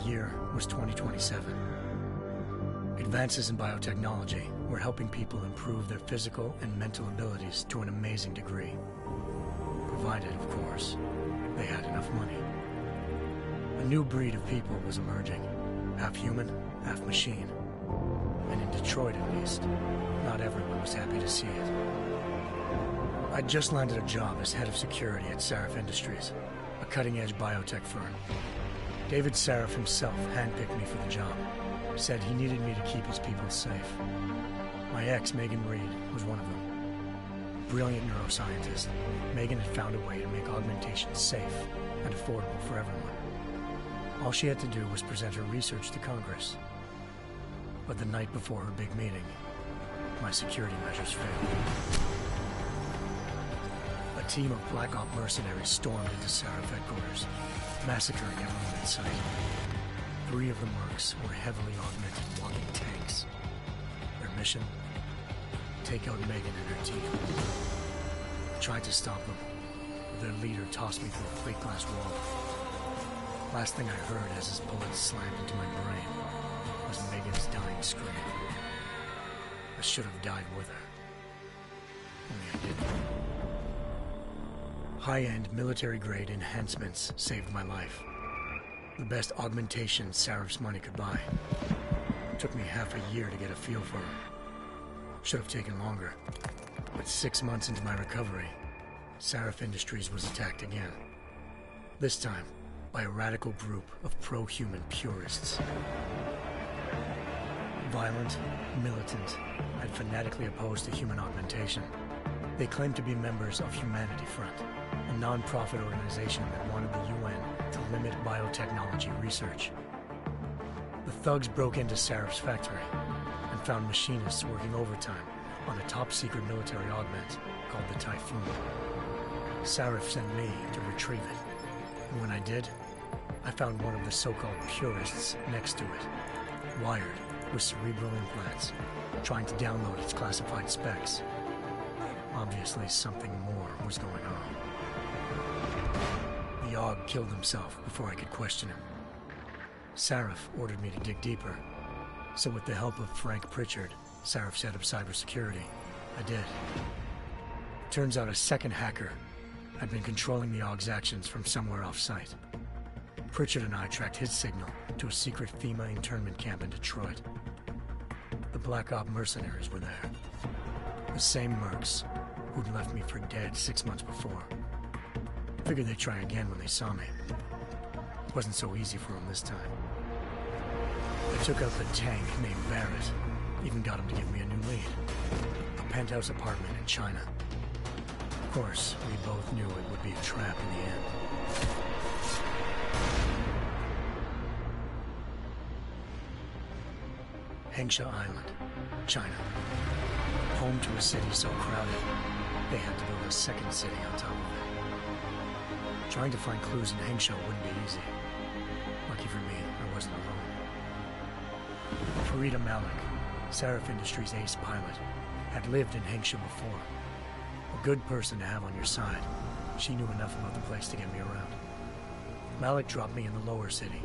year was 2027. Advances in biotechnology were helping people improve their physical and mental abilities to an amazing degree. Provided, of course, they had enough money. A new breed of people was emerging, half human, half machine. And in Detroit, at least, not everyone was happy to see it. I'd just landed a job as head of security at Sarif Industries, a cutting-edge biotech firm. David Sarif himself handpicked me for the job, said he needed me to keep his people safe. My ex, Megan Reed, was one of them. Brilliant neuroscientist, Megan had found a way to make augmentation safe and affordable for everyone. All she had to do was present her research to Congress. But the night before her big meeting, my security measures failed. A team of Black Op mercenaries stormed into Sarif headquarters, massacring everyone in sight. 3 of the mercs were heavily augmented walking tanks. Their mission? Take out Megan and her team. I tried to stop them, but their leader tossed me through a plate glass wall. Last thing I heard as his bullets slammed into my brain was Megan's dying scream. I should have died with her. Only I didn't. High-end military-grade enhancements saved my life. The best augmentation Sarif's money could buy. It took me half a year to get a feel for her. Should have taken longer. But 6 months into my recovery, Sarif Industries was attacked again. This time, by a radical group of pro-human purists. Violent, militant, and fanatically opposed to human augmentation. They claimed to be members of Humanity Front, a non-profit organization that wanted the UN to limit biotechnology research. The thugs broke into Sarif's factory and found machinists working overtime on a top-secret military augment called the Typhoon. Sarif sent me to retrieve it, and when I did, I found one of the so-called purists next to it, wired with cerebral implants, trying to download its classified specs. Obviously, something more was going on. The Aug killed himself before I could question him. Sarif ordered me to dig deeper, so with the help of Frank Pritchard, Sarif's head of cybersecurity, I did. Turns out a second hacker had been controlling the Aug's actions from somewhere off-site. Pritchard and I tracked his signal to a secret FEMA internment camp in Detroit. The Black Op mercenaries were there. The same mercs who'd left me for dead 6 months before. Figured they'd try again when they saw me. It wasn't so easy for them this time. I took out the tank named Barrett, even got him to give me a new lead. A penthouse apartment in China. Of course, we both knew it would be a trap in the end. Hengsha Island, China. Home to a city so crowded, they had to build a second city on top of it. Trying to find clues in Hengsha wouldn't be easy. Lucky for me, I wasn't alone. Farida Malik, Sarif Industries' ace pilot, had lived in Hengsha before. A good person to have on your side. She knew enough about the place to get me around. Malik dropped me in the lower city,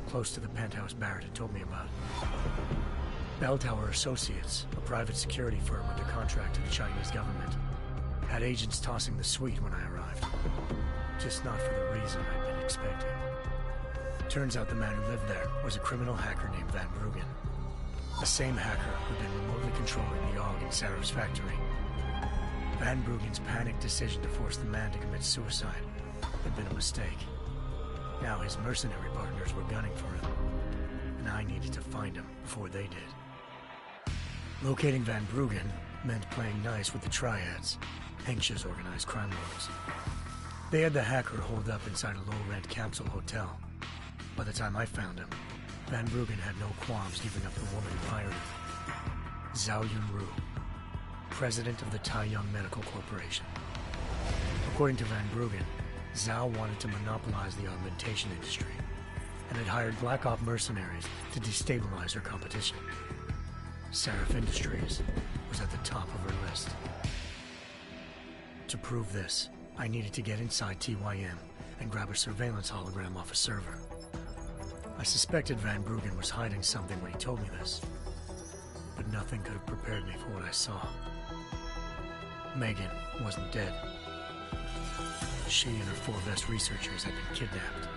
close to the penthouse Barrett had told me about. Bell Tower Associates, a private security firm under contract to the Chinese government, had agents tossing the suite when I arrived. Just not for the reason I'd been expecting. Turns out the man who lived there was a criminal hacker named Van Bruggen. The same hacker who'd been remotely controlling the Aug in Sarif's factory. Van Bruggen's panicked decision to force the man to commit suicide had been a mistake. Now his mercenary partners were gunning for him, and I needed to find him before they did. Locating Van Bruggen meant playing nice with the Triads, Hengsha's organized crime lords. They had the hacker holed up inside a low-rent capsule hotel. By the time I found him, Van Bruggen had no qualms giving up the woman who hired him. Zhao Yunru, president of the Taiyang Medical Corporation. According to Van Bruggen, Zhao wanted to monopolize the augmentation industry and had hired Black Op mercenaries to destabilize her competition. Sarif Industries was at the top of her list. To prove this, I needed to get inside TYM and grab a surveillance hologram off a server. I suspected Van Bruggen was hiding something when he told me this, but nothing could have prepared me for what I saw. Megan wasn't dead. She and her 4 best researchers had been kidnapped,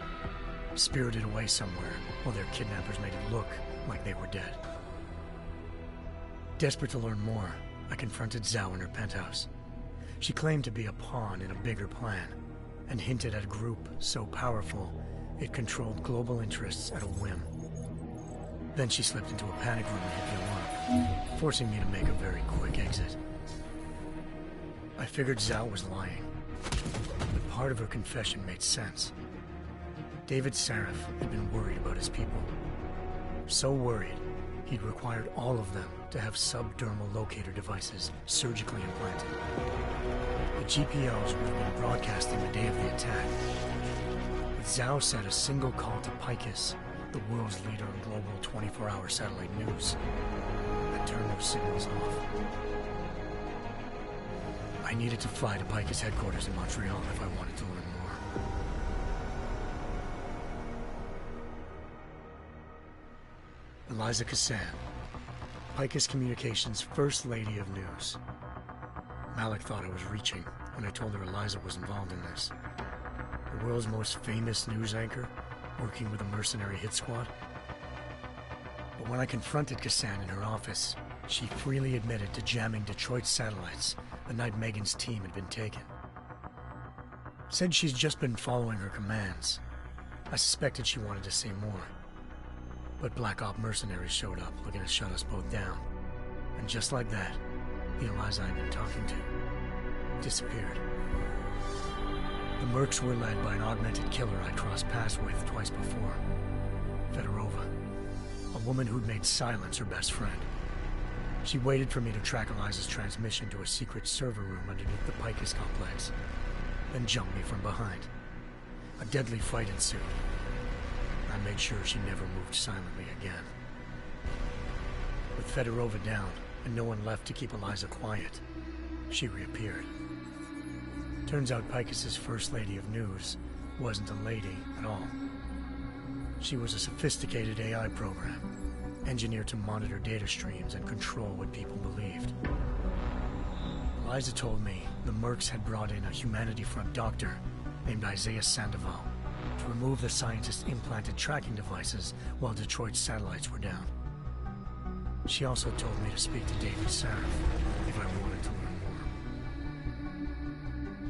spirited away somewhere while their kidnappers made it look like they were dead. Desperate to learn more, I confronted Zhao in her penthouse. She claimed to be a pawn in a bigger plan, and hinted at a group so powerful it controlled global interests at a whim. Then she slipped into a panic room and hit the alarm, forcing me to make a very quick exit. I figured Zhao was lying, but part of her confession made sense. David Sarif had been worried about his people. So worried, he'd required all of them to have subdermal locator devices surgically implanted. The GPOs would have been broadcasting the day of the attack. But Zhao said a single call to Picus, the world's leader in global 24-hour satellite news, had turned those signals off. I needed to fly to Picus headquarters in Montreal if I wanted to learn more. Eliza Cassan, Picus Communications' First Lady of News. Malik thought I was reaching when I told her Eliza was involved in this. The world's most famous news anchor, working with a mercenary hit squad. But when I confronted Cassan in her office, she freely admitted to jamming Detroit's satellites the night Megan's team had been taken. Said she's just been following her commands. I suspected she wanted to say more. But Black Op mercenaries showed up looking to shut us both down. And just like that, the Eliza I'd been talking to disappeared. The mercs were led by an augmented killer I'd crossed paths with twice before. Fedorova, a woman who'd made silence her best friend. She waited for me to track Eliza's transmission to a secret server room underneath the Picus complex, then jumped me from behind. A deadly fight ensued. I made sure she never moved silently again. With Fedorova down and no one left to keep Eliza quiet, she reappeared. Turns out Picus's First Lady of News wasn't a lady at all. She was a sophisticated AI program, engineered to monitor data streams and control what people believed. Eliza told me the mercs had brought in a Humanity Front doctor named Isaiah Sandoval to remove the scientist's implanted tracking devices while Detroit's satellites were down. She also told me to speak to David Sarif if I wanted to learn more.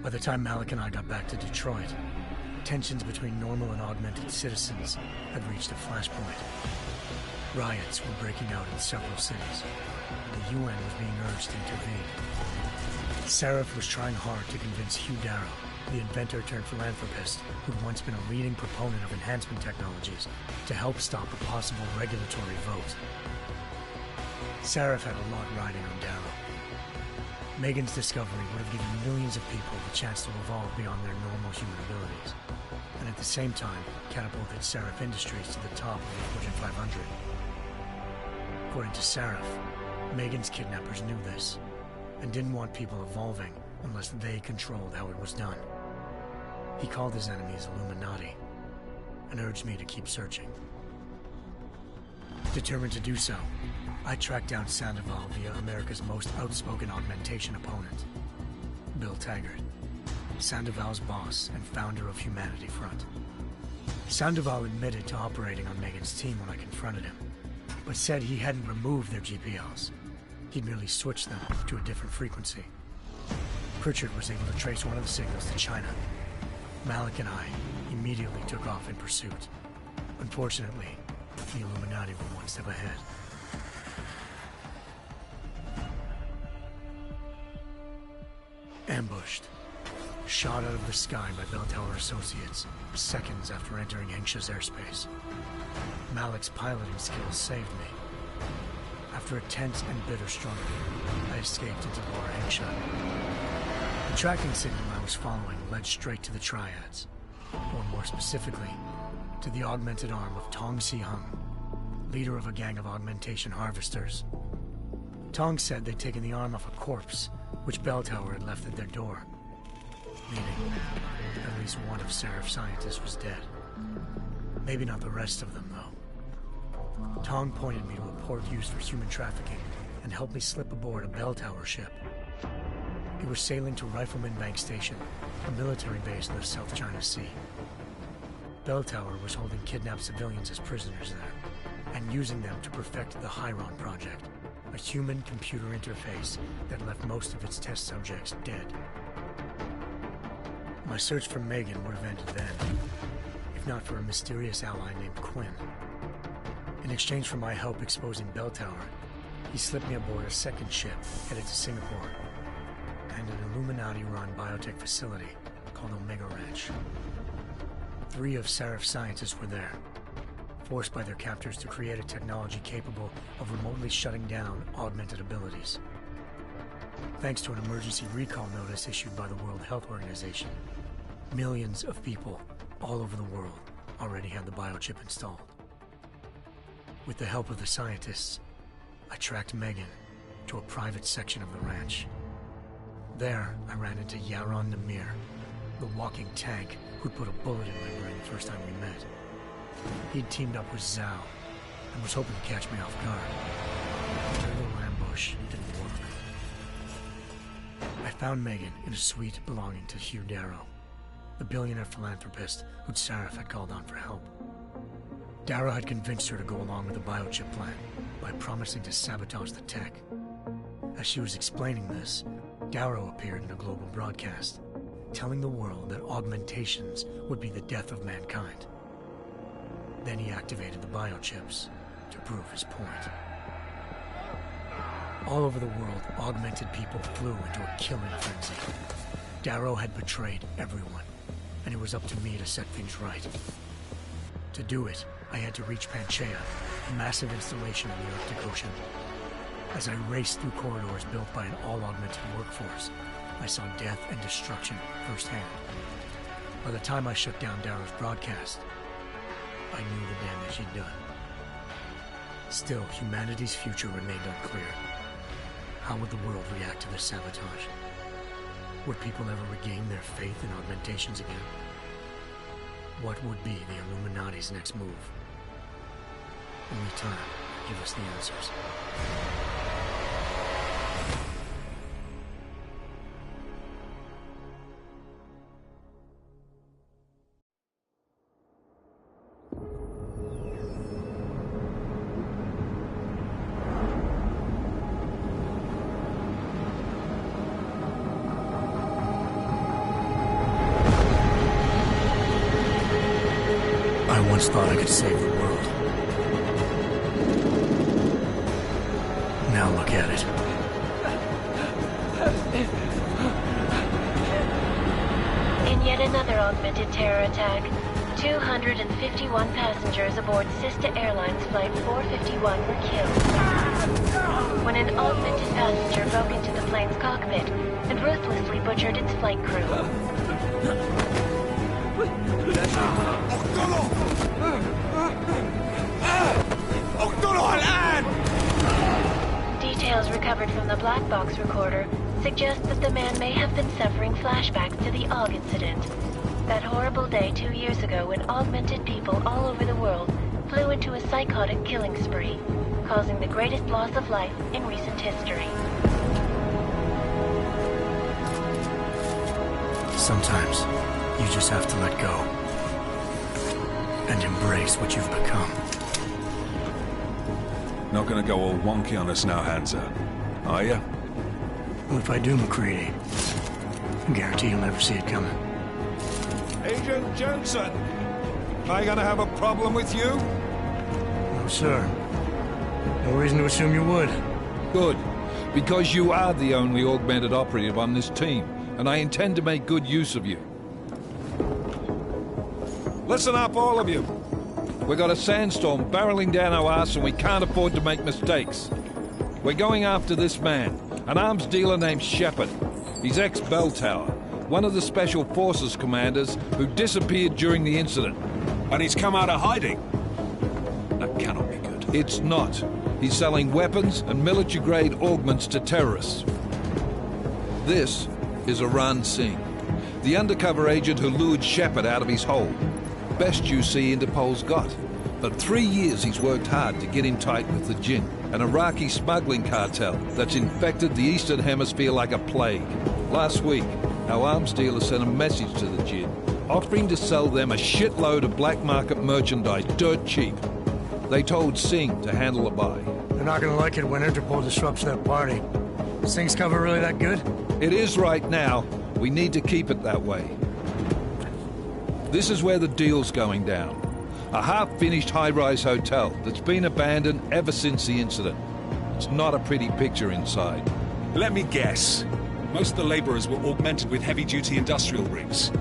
By the time Malik and I got back to Detroit, tensions between normal and augmented citizens had reached a flashpoint. Riots were breaking out in several cities. The UN was being urged to intervene. Sarif was trying hard to convince Hugh Darrow, the inventor-turned-philanthropist who'd once been a leading proponent of enhancement technologies, to help stop a possible regulatory vote. Sarif had a lot riding on Darrow. Megan's discovery would have given millions of people the chance to evolve beyond their normal human abilities, and at the same time catapulted Sarif Industries to the top of the Fortune 500. According to Sarif, Megan's kidnappers knew this, and didn't want people evolving unless they controlled how it was done. He called his enemies Illuminati, and urged me to keep searching. Determined to do so, I tracked down Sandoval via America's most outspoken augmentation opponent, Bill Taggart, Sandoval's boss and founder of Humanity Front. Sandoval admitted to operating on Megan's team when I confronted him, but said he hadn't removed their GPLs. He'd merely switched them to a different frequency. Pritchard was able to trace one of the signals to China. Malik and I immediately took off in pursuit. Unfortunately, the Illuminati were one step ahead. Ambushed. Shot out of the sky by Bell Tower Associates, seconds after entering Hengsha's airspace. Malik's piloting skills saved me. After a tense and bitter struggle, I escaped into Lower Hengsha. The tracking signal I was following led straight to the Triads, or more specifically, to the augmented arm of Tong Si-hung, leader of a gang of augmentation harvesters. Tong said they'd taken the arm off a corpse, which Bell Tower had left at their door, meaning at least one of Sarif's scientists was dead. Maybe not the rest of them, though. Tong pointed me to a port used for human trafficking and helped me slip aboard a bell tower ship. It was sailing to Rifleman Bank Station, a military base in the South China Sea. Bell Tower was holding kidnapped civilians as prisoners there, and using them to perfect the Hyron Project, a human-computer interface that left most of its test subjects dead. My search for Megan would have ended then, if not for a mysterious ally named Quinn. In exchange for my help exposing Bell Tower, he slipped me aboard a second ship headed to Singapore and an Illuminati-run biotech facility called Omega Ranch. 3 of Serif's scientists were there, forced by their captors to create a technology capable of remotely shutting down augmented abilities. Thanks to an emergency recall notice issued by the World Health Organization, millions of people all over the world already had the biochip installed. With the help of the scientists, I tracked Megan to a private section of the ranch. There, I ran into Yaron Namir, the walking tank who'd put a bullet in my brain the first time we met. He'd teamed up with Zhao and was hoping to catch me off guard. Their little ambush didn't work. I found Megan in a suite belonging to Hugh Darrow, the billionaire philanthropist who'd Serif had called on for help. Darrow had convinced her to go along with the biochip plan by promising to sabotage the tech. As she was explaining this, Darrow appeared in a global broadcast, telling the world that augmentations would be the death of mankind. Then he activated the biochips to prove his point. All over the world, augmented people flew into a killing frenzy. Darrow had betrayed everyone, and it was up to me to set things right. To do it, I had to reach Panchaea, a massive installation in the Arctic Ocean. As I raced through corridors built by an all-augmented workforce, I saw death and destruction firsthand. By the time I shut down Darrow's broadcast, I knew the damage he'd done. Still, humanity's future remained unclear. How would the world react to this sabotage? Would people ever regain their faith in augmentations again? What would be the Illuminati's next move? Only time will give us the answers. I once thought I could save the world. Now look at it. In yet another augmented terror attack, 251 passengers aboard Sister Airlines Flight 451 were killed when an augmented passenger broke into the plane's cockpit and ruthlessly butchered its flight crew. Details recovered from the black box recorder suggest that the man may have been suffering flashbacks to the AUG incident. That horrible day 2 years ago when augmented people all over the world flew into a psychotic killing spree, causing the greatest loss of life in recent history. Sometimes, you just have to let go and embrace what you've become. Not gonna go all wonky on us now, Hansa, are ya? Well, if I do, McCready, I guarantee you'll never see it coming. Agent Jensen, am I gonna have a problem with you? No, sir. No reason to assume you would. Good, because you are the only augmented operative on this team, and I intend to make good use of you. Listen up, all of you. We got a sandstorm barreling down our arse and we can't afford to make mistakes. We're going after this man, an arms dealer named Shepard. He's ex-Bell Tower, one of the Special Forces commanders who disappeared during the incident. And he's come out of hiding? That cannot be good. It's not. He's selling weapons and military-grade augments to terrorists. This is Aran Singh, the undercover agent who lured Shepard out of his hole. best UC Interpol's got. For 3 years he's worked hard to get in tight with the Jinn, an Iraqi smuggling cartel that's infected the Eastern Hemisphere like a plague. Last week, our arms dealer sent a message to the Jinn, offering to sell them a shitload of black market merchandise dirt cheap. They told Singh to handle the buy. They're not gonna like it when Interpol disrupts their party. Singh's cover really that good? It is right now. We need to keep it that way. This is where the deal's going down. A half-finished high-rise hotel that's been abandoned ever since the incident. It's not a pretty picture inside. Let me guess. Most of the laborers were augmented with heavy-duty industrial rigs.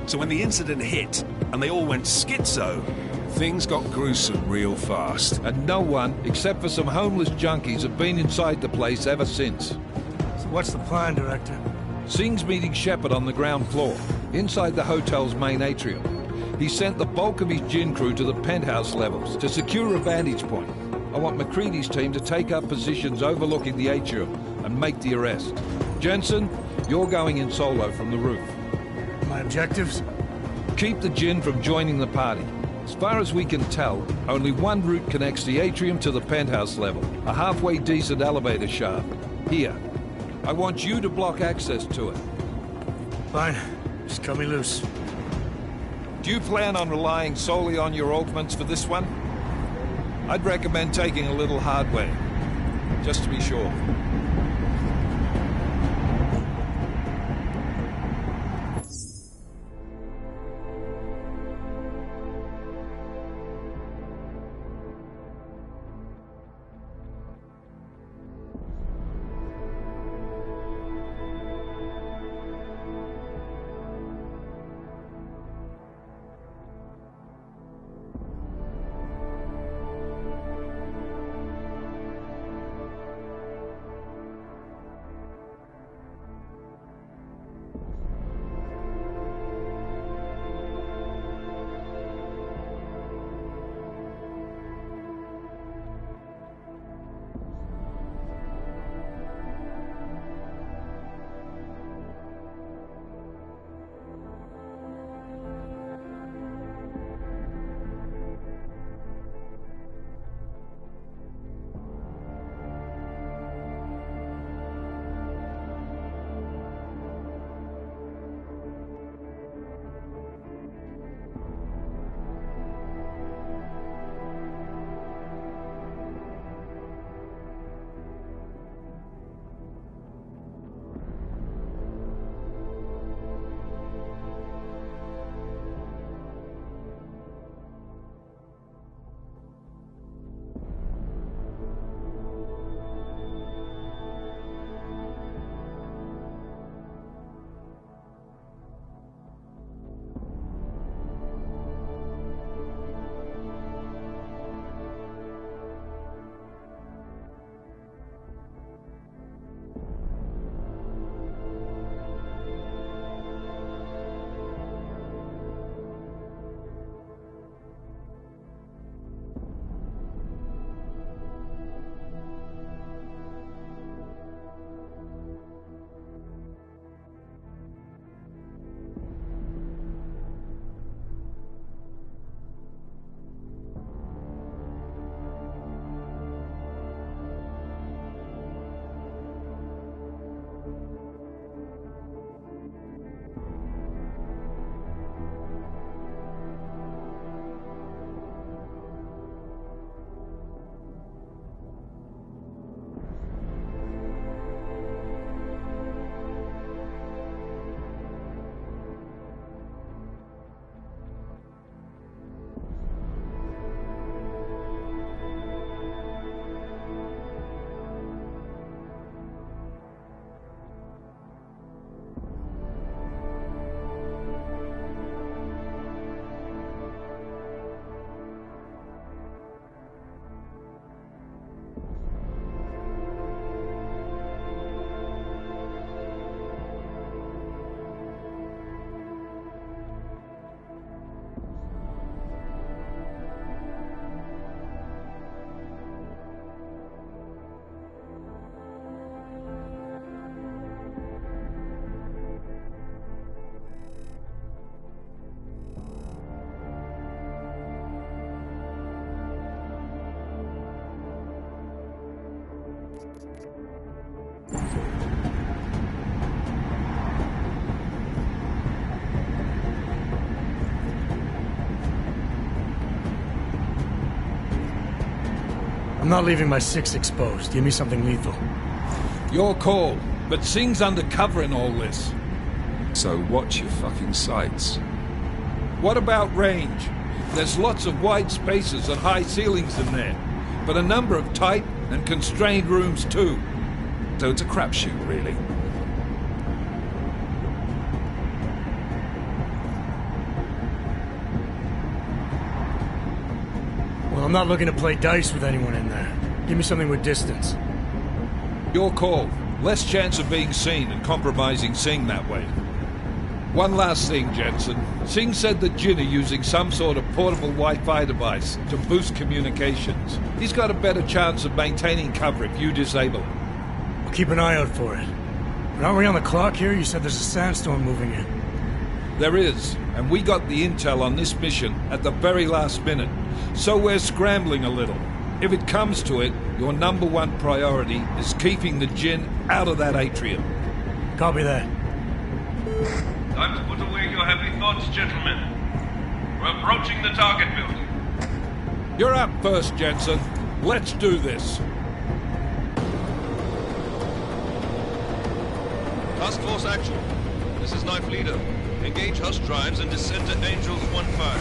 So when the incident hit, and they all went schizo, things got gruesome real fast. And no one, except for some homeless junkies, have been inside the place ever since. So what's the plan, Director? Singh's meeting Shepard on the ground floor, inside the hotel's main atrium. He sent the bulk of his Jinn crew to the penthouse levels to secure a vantage point. I want McCready's team to take up positions overlooking the atrium and make the arrest. Jensen, you're going in solo from the roof. My objectives? Keep the Jinn from joining the party. As far as we can tell, only one route connects the atrium to the penthouse level, a halfway decent elevator shaft. Here. I want you to block access to it. Fine. Just cut me loose. Do you plan on relying solely on your augments for this one? I'd recommend taking a little hardware, just to be sure. I'm not leaving my 6 exposed. Give me something lethal. Your call, but Singh's undercover in all this. So watch your fucking sights. What about range? There's lots of wide spaces and high ceilings in there, but a number of tight and constrained rooms too. So it's a crapshoot, really. Well, I'm not looking to play dice with anyone in there. Give me something with distance. Your call. Less chance of being seen and compromising Singh that way. One last thing, Jensen. Singh said that Jin are using some sort of portable Wi-Fi device to boost communications. He's got a better chance of maintaining cover if you disable it. I'll keep an eye out for it. But aren't we on the clock here? You said there's a sandstorm moving in. There is, and we got the intel on this mission at the very last minute, so we're scrambling a little. If it comes to it, your #1 priority is keeping the Jinn out of that atrium. Copy that. Time to put away your heavy thoughts, gentlemen. We're approaching the target building. You're up first, Jensen. Let's do this. Task Force action. This is Knife Leader. Engage Hush drives and descend to Angels 1-5.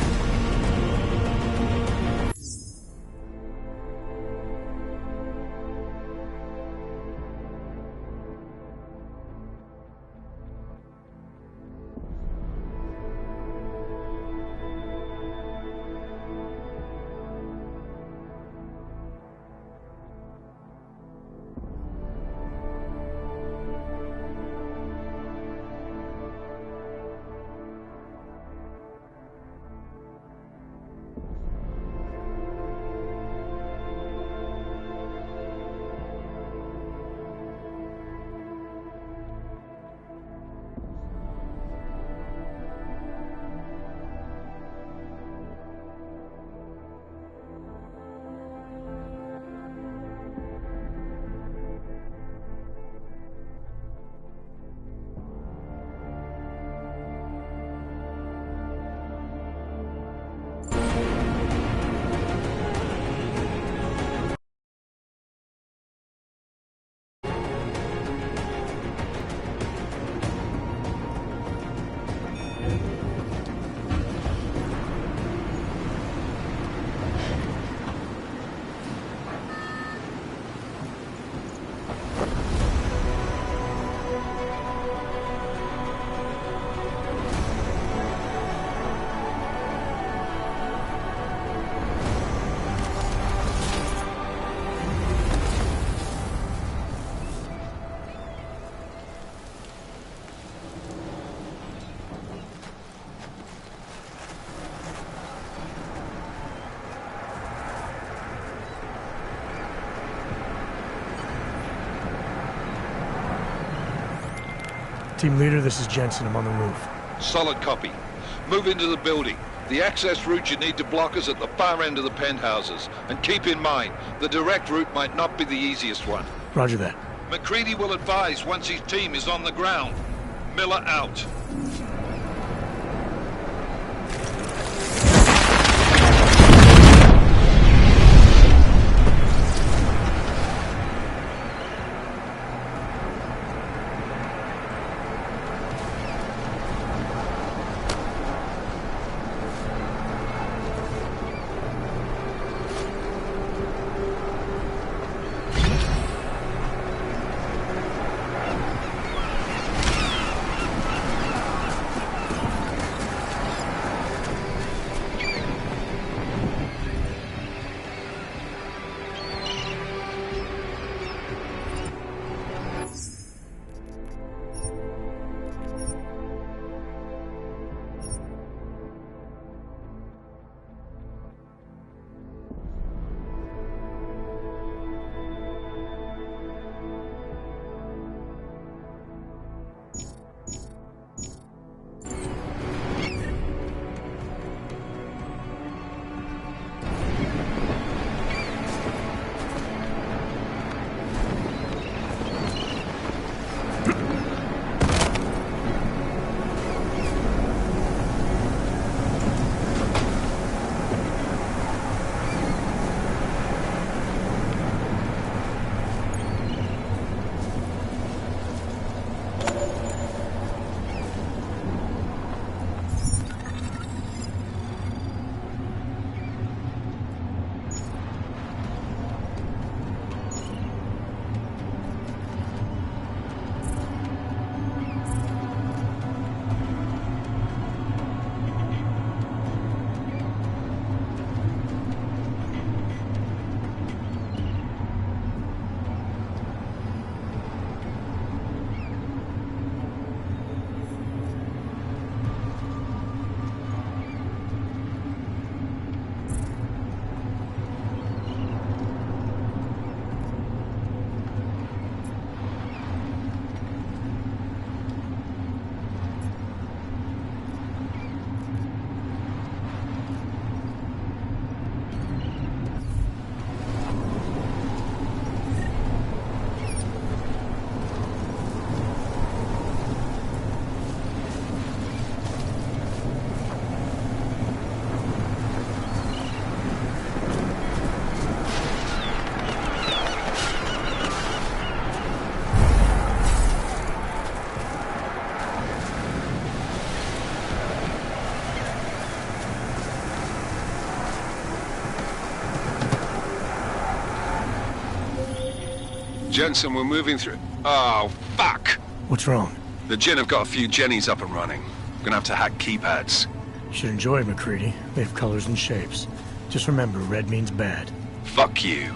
Team leader, this is Jensen. I'm on the roof. Solid copy. Move into the building. The access route you need to block is at the far end of the penthouses. And keep in mind, the direct route might not be the easiest one. Roger that. McCready will advise once his team is on the ground. Miller out. Jensen, we're moving through... Oh, fuck! What's wrong? The Jinn have got a few Jennies up and running. Gonna have to hack keypads. You should enjoy McCready. They have colors and shapes. Just remember, red means bad. Fuck you.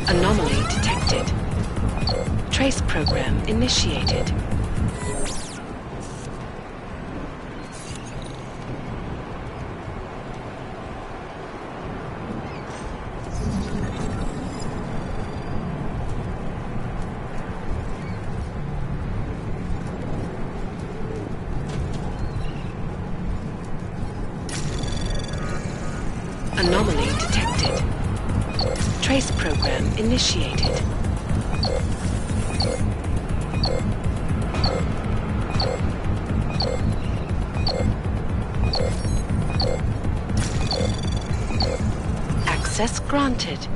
Anomaly detected. Trace program initiated. Anomaly detected. Trace program initiated. Access granted.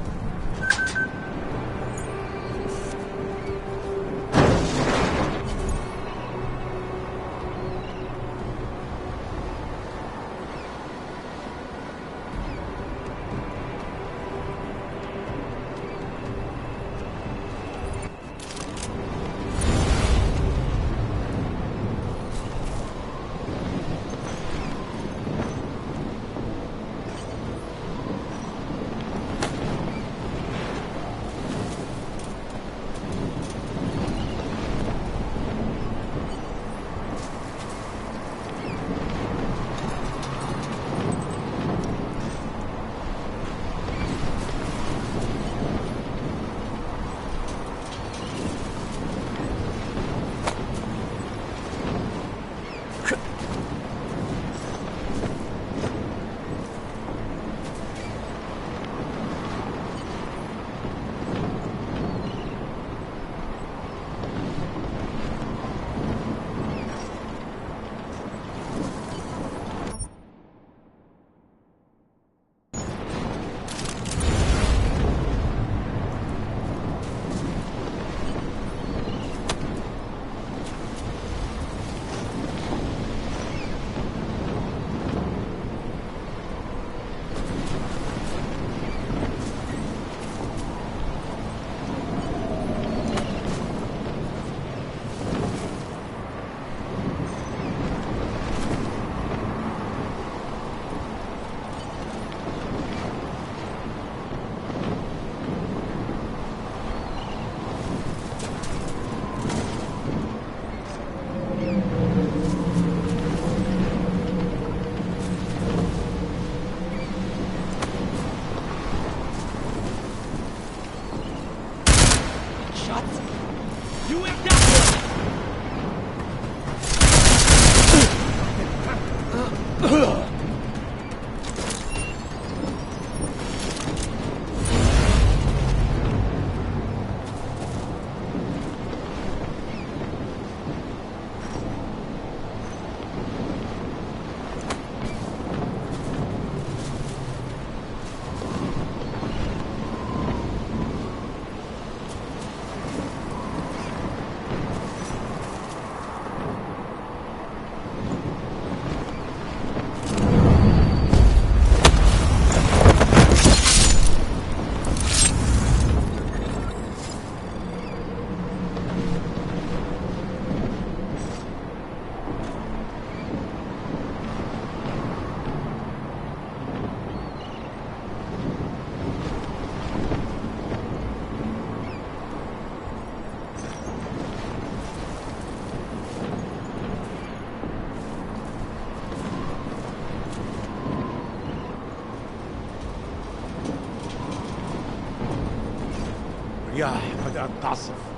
الرياح بدأت تعصف.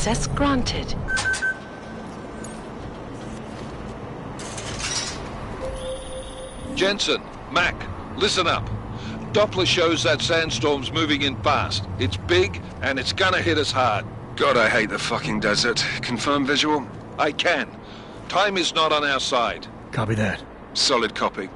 Access granted. Jensen, Mac, listen up. Doppler shows that sandstorm's moving in fast. It's big, and it's gonna hit us hard. God, I hate the fucking desert. Confirm visual? I can. Time is not on our side. Copy that. Solid copy.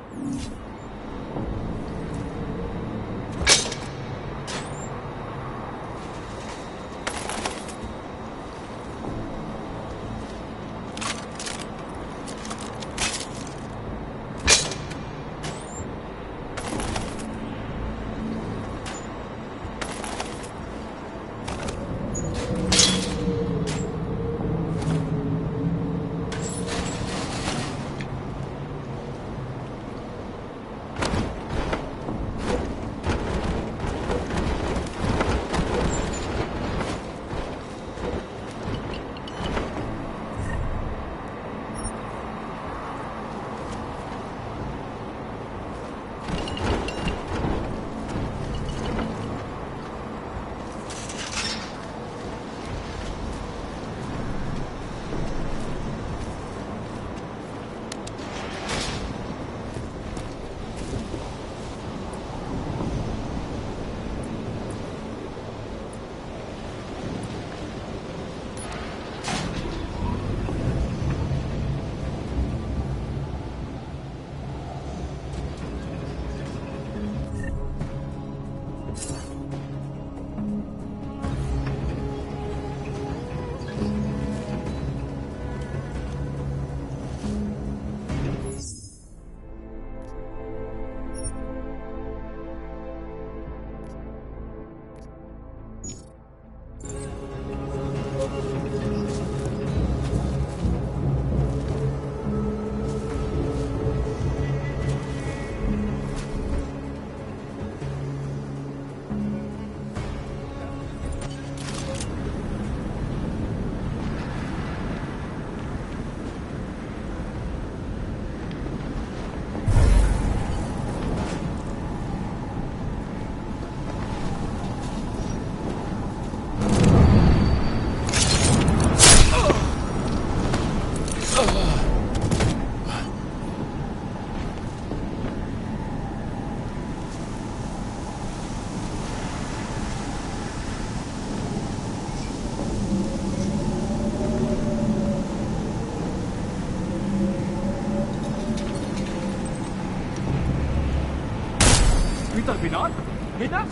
Peter Binard? Hina?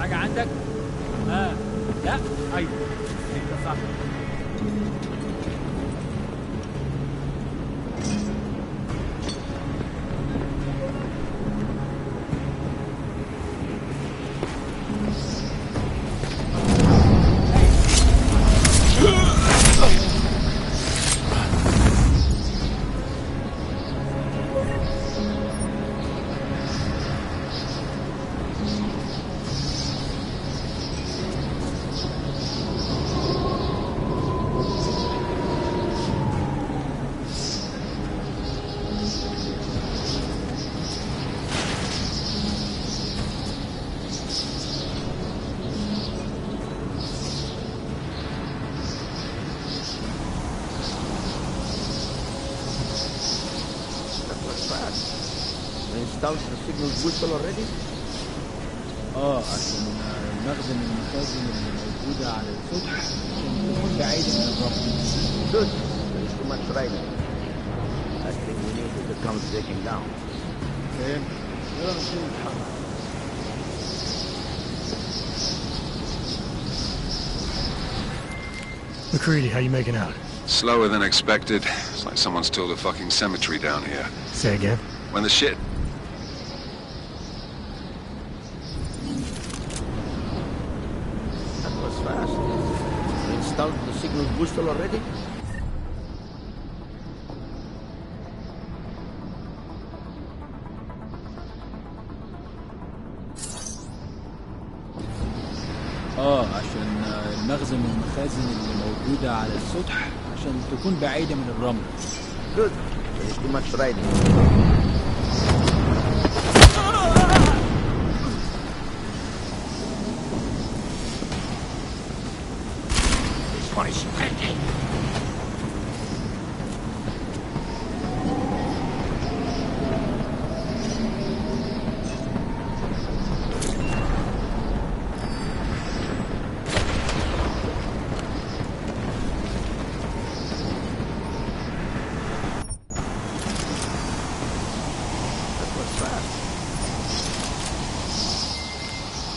حاجة عندك؟ لا؟ أيوه أنت صح. installed the signal whistle already? عشان نخدم المخازن اللي موجودة على السطح عشان تكون بعيدة من الرمل. Good. There's too much raining. I think we need it to come taking down. فاهم؟ يلا نشوف نتحرك. McCready, how you making out? Slower than expected. It's like someone's tilled a fucking cemetery down here. Say again? When the shit... That was fast. You installed the signal booster already? عشان المخزن والمخازن اللي موجودة على السطح عشان تكون بعيدة من الرمل. Good. There's too much riding. This one is ready.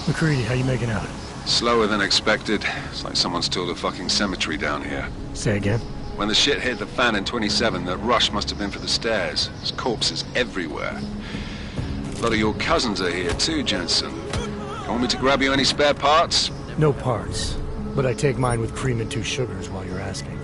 McCready, how you making out? Slower than expected. It's like someone's tilled a fucking cemetery down here. Say again? When the shit hit the fan in 27, that rush must have been for the stairs. There's corpses everywhere. A lot of your cousins are here too, Jensen. You want me to grab you any spare parts? No parts. But I take mine with cream and 2 sugars while you're asking.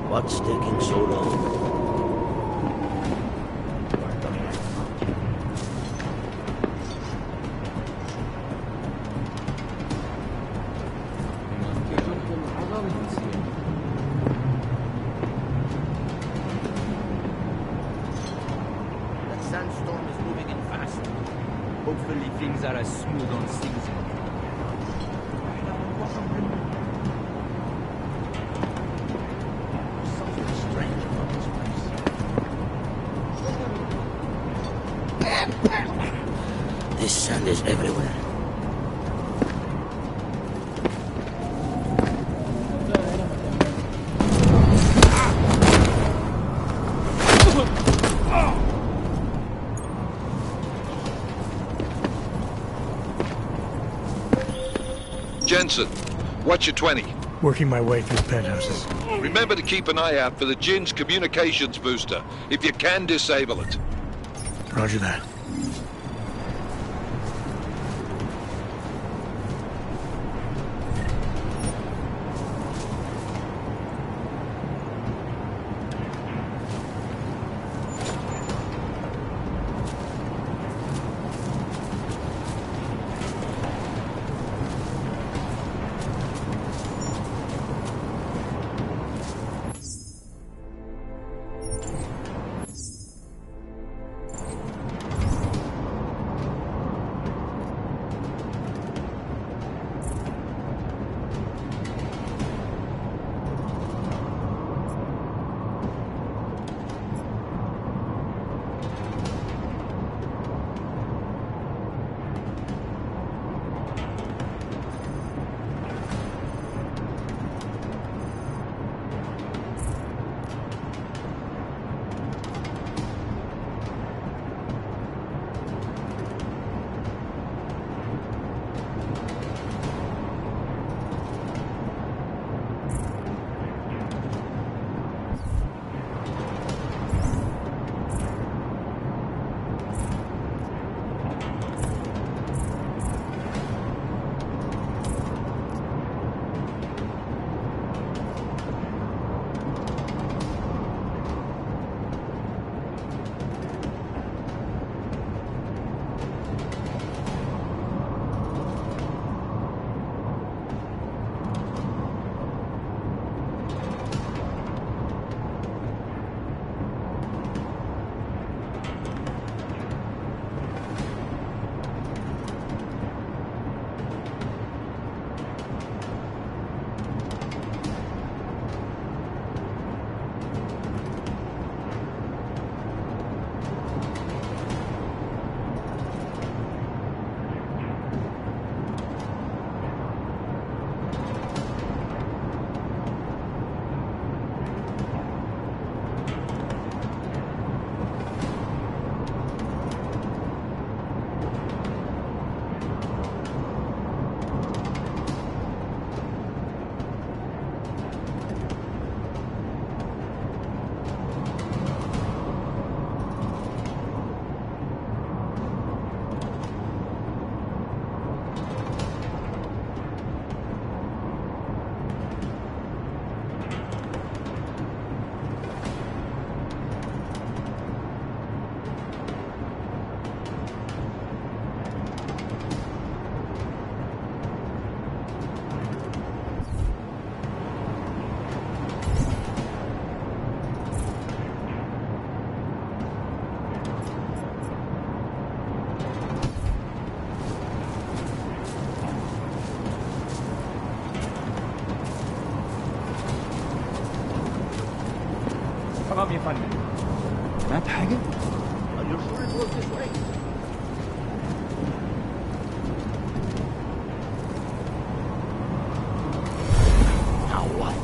What's taking so long? The sandstorm is moving in fast. Hopefully things are as smooth on things. This sand is everywhere. Jensen, what's your 20? Working my way through the penthouses. Remember to keep an eye out for the Jinn's communications booster. If you can, disable it. Roger that. تمام يا فندم. سمعت حاجة؟ Are you sure it was this way? Now what?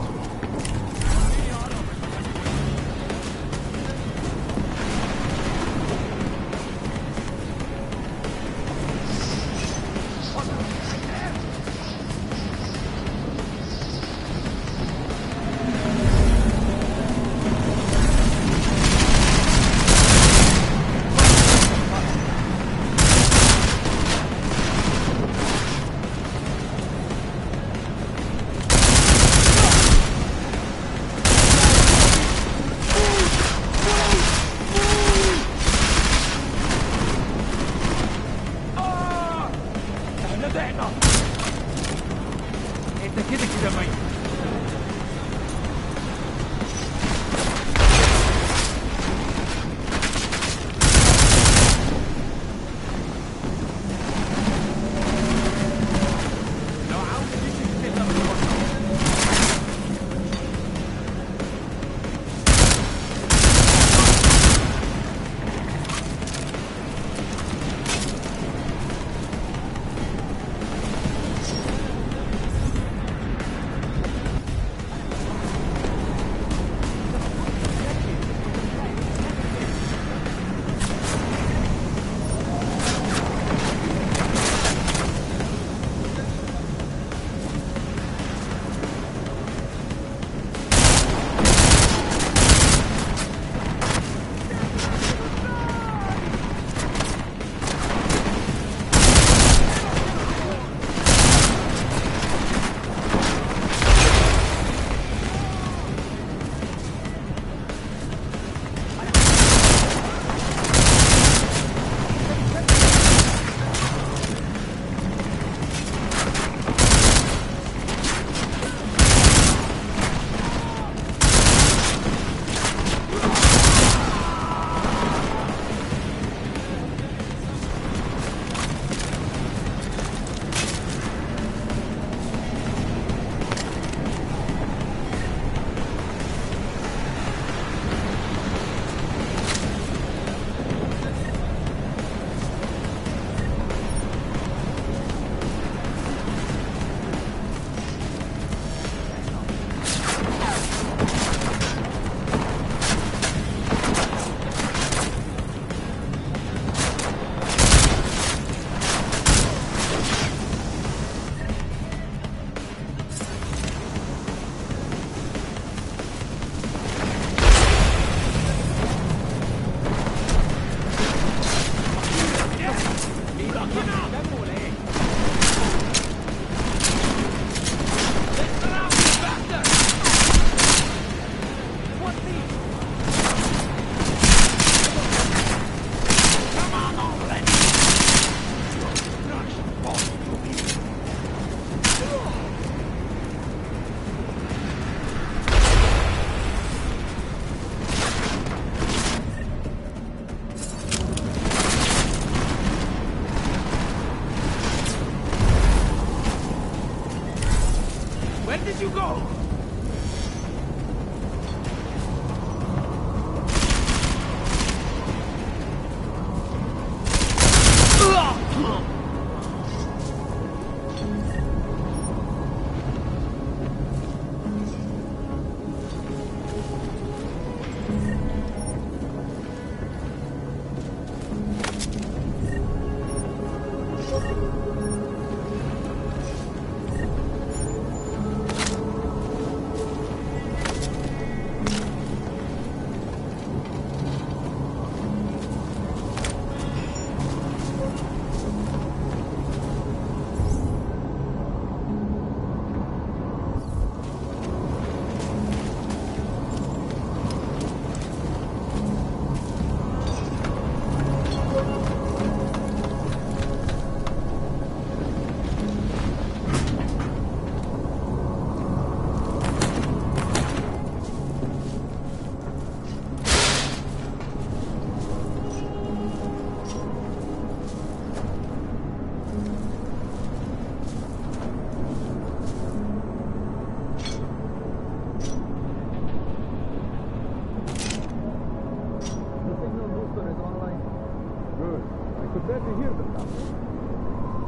Glad to hear them now.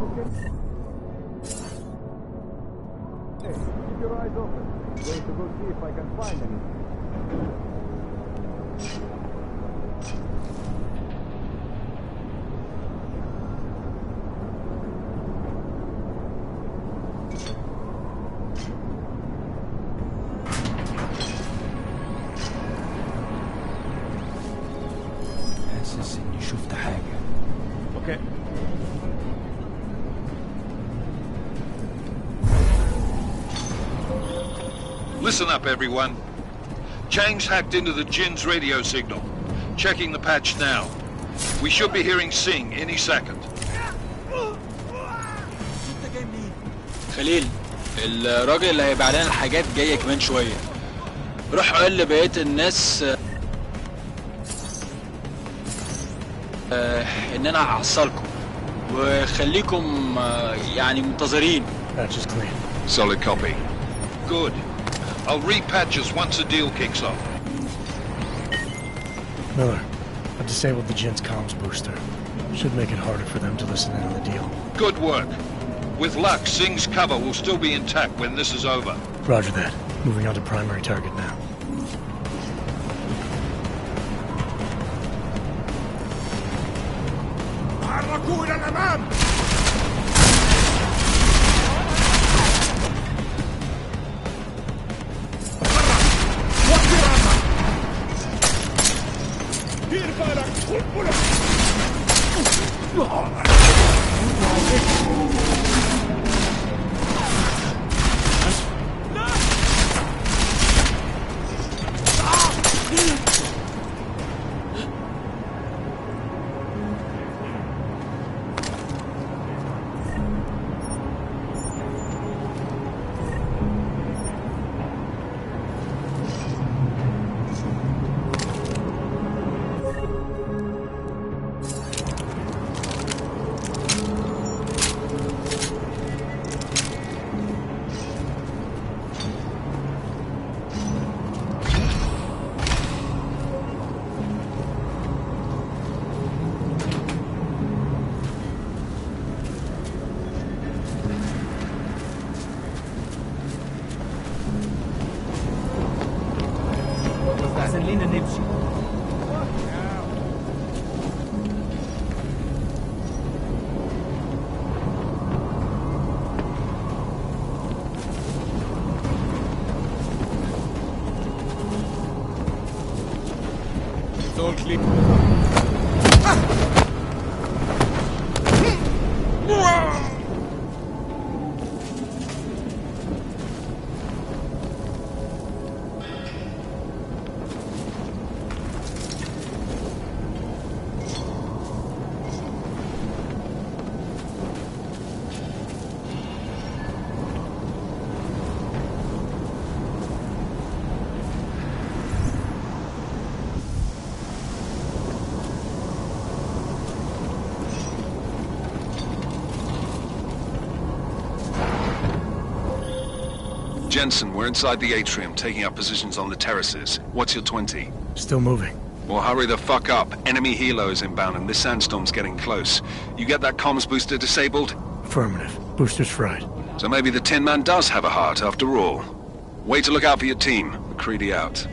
Okay. Hey, keep your eyes open. I'm going to go see if I can find anything. حاسس اني شفت حاجة. Okay. Listen up, everyone. Chang's hacked into the Jin's radio signal. Checking the patch now. We should be hearing Sing any second. خليل، الراجل اللي هيبيع لنا الحاجات جاية كمان شوية. روح قول لبقية الناس ان انا هحصلكم وخليكم يعني منتظرين. Patch is clean. Solid copy. Good. I'll repatch us once the deal kicks off. Miller, I've disabled the Jin's comms booster. Should make it harder for them to listen in on the deal. Good work. With luck, Sing's cover will still be intact when this is over. Roger that. Moving on to primary target now. حركوا إلى الأمام! خلينا نمشي. It's all clear. Jensen, we're inside the atrium, taking up positions on the terraces. What's your 20? Still moving. Well, hurry the fuck up. Enemy helo is inbound and this sandstorm's getting close. You get that comms booster disabled? Affirmative. Booster's fried. So maybe the Tin Man does have a heart after all. Way to look out for your team. McCready out.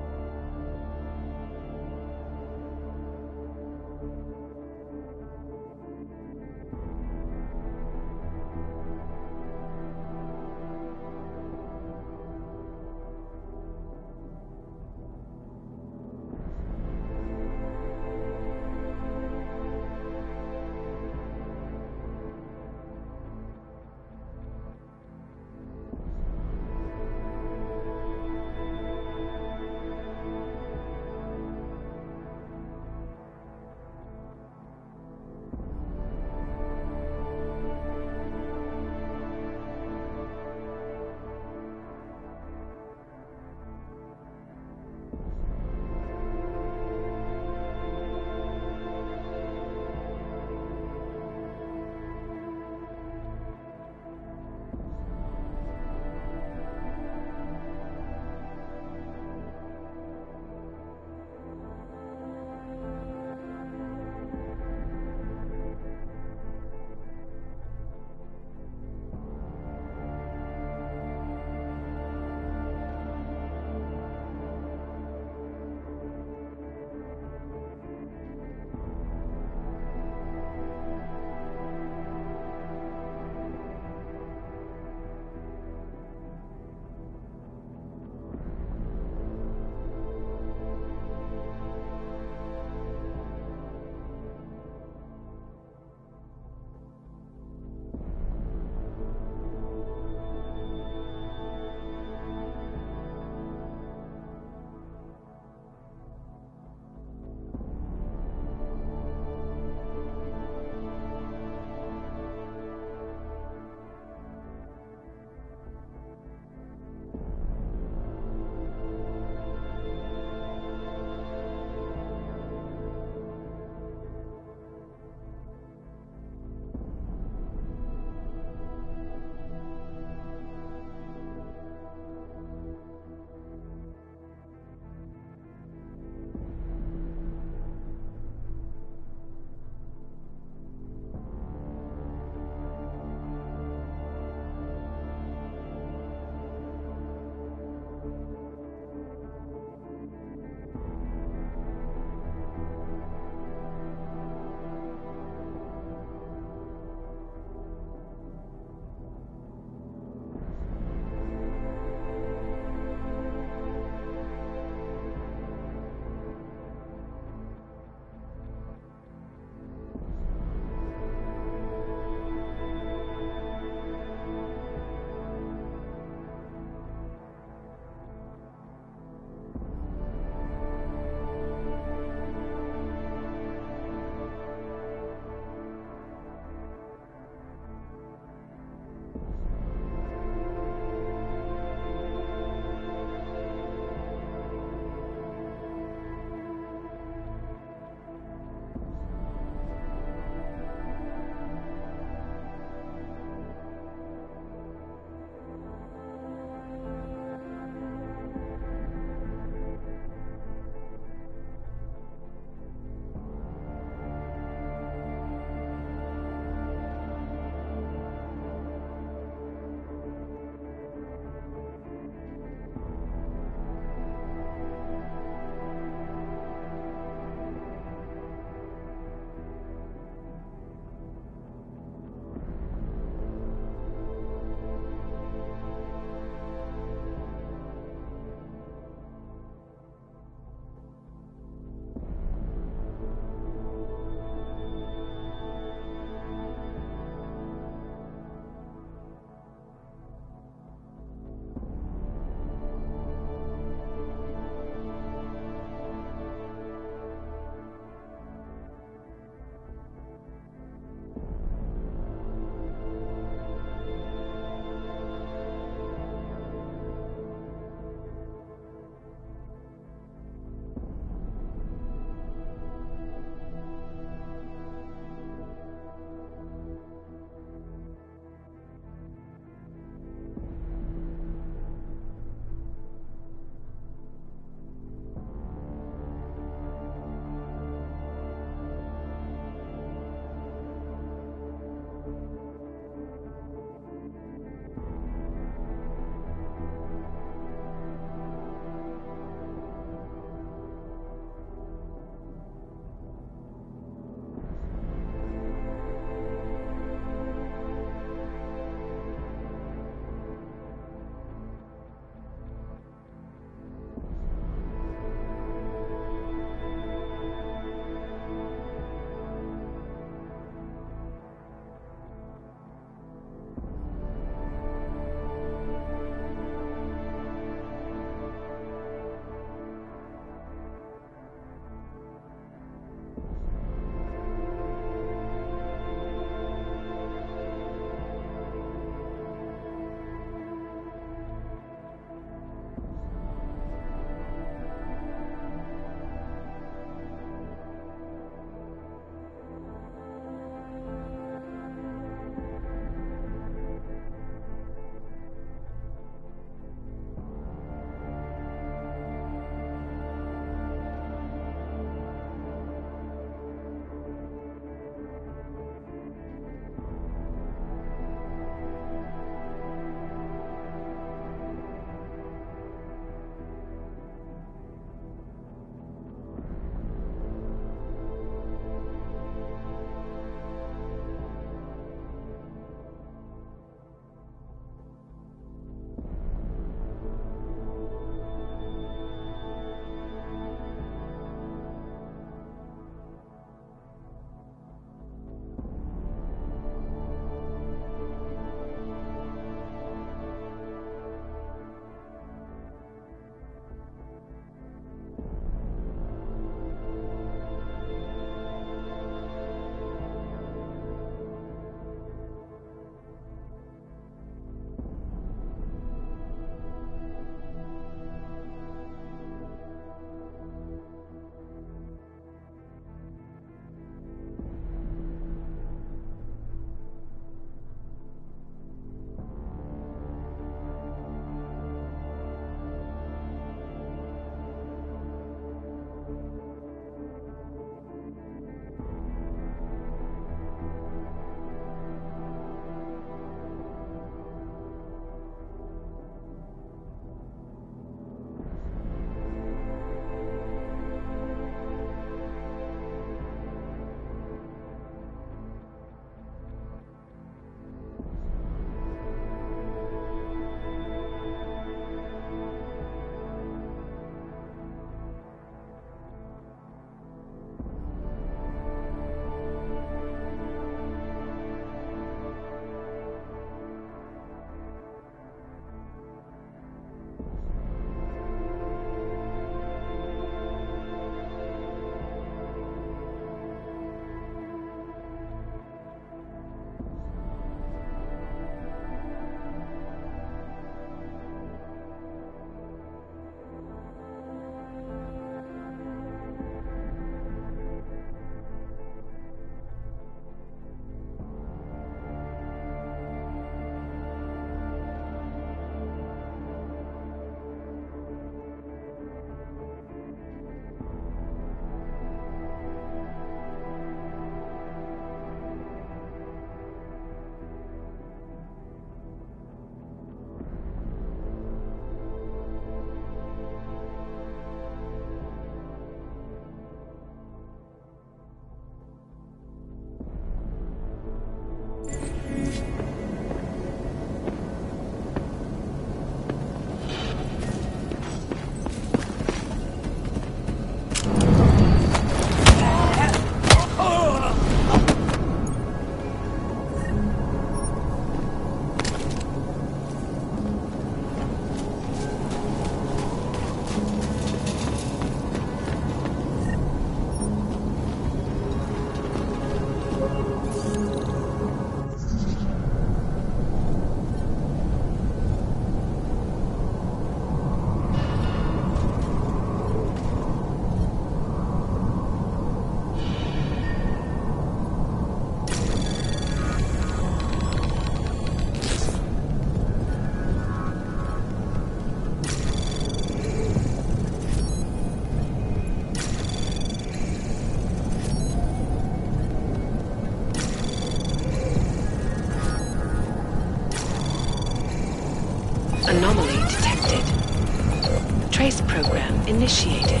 initiated.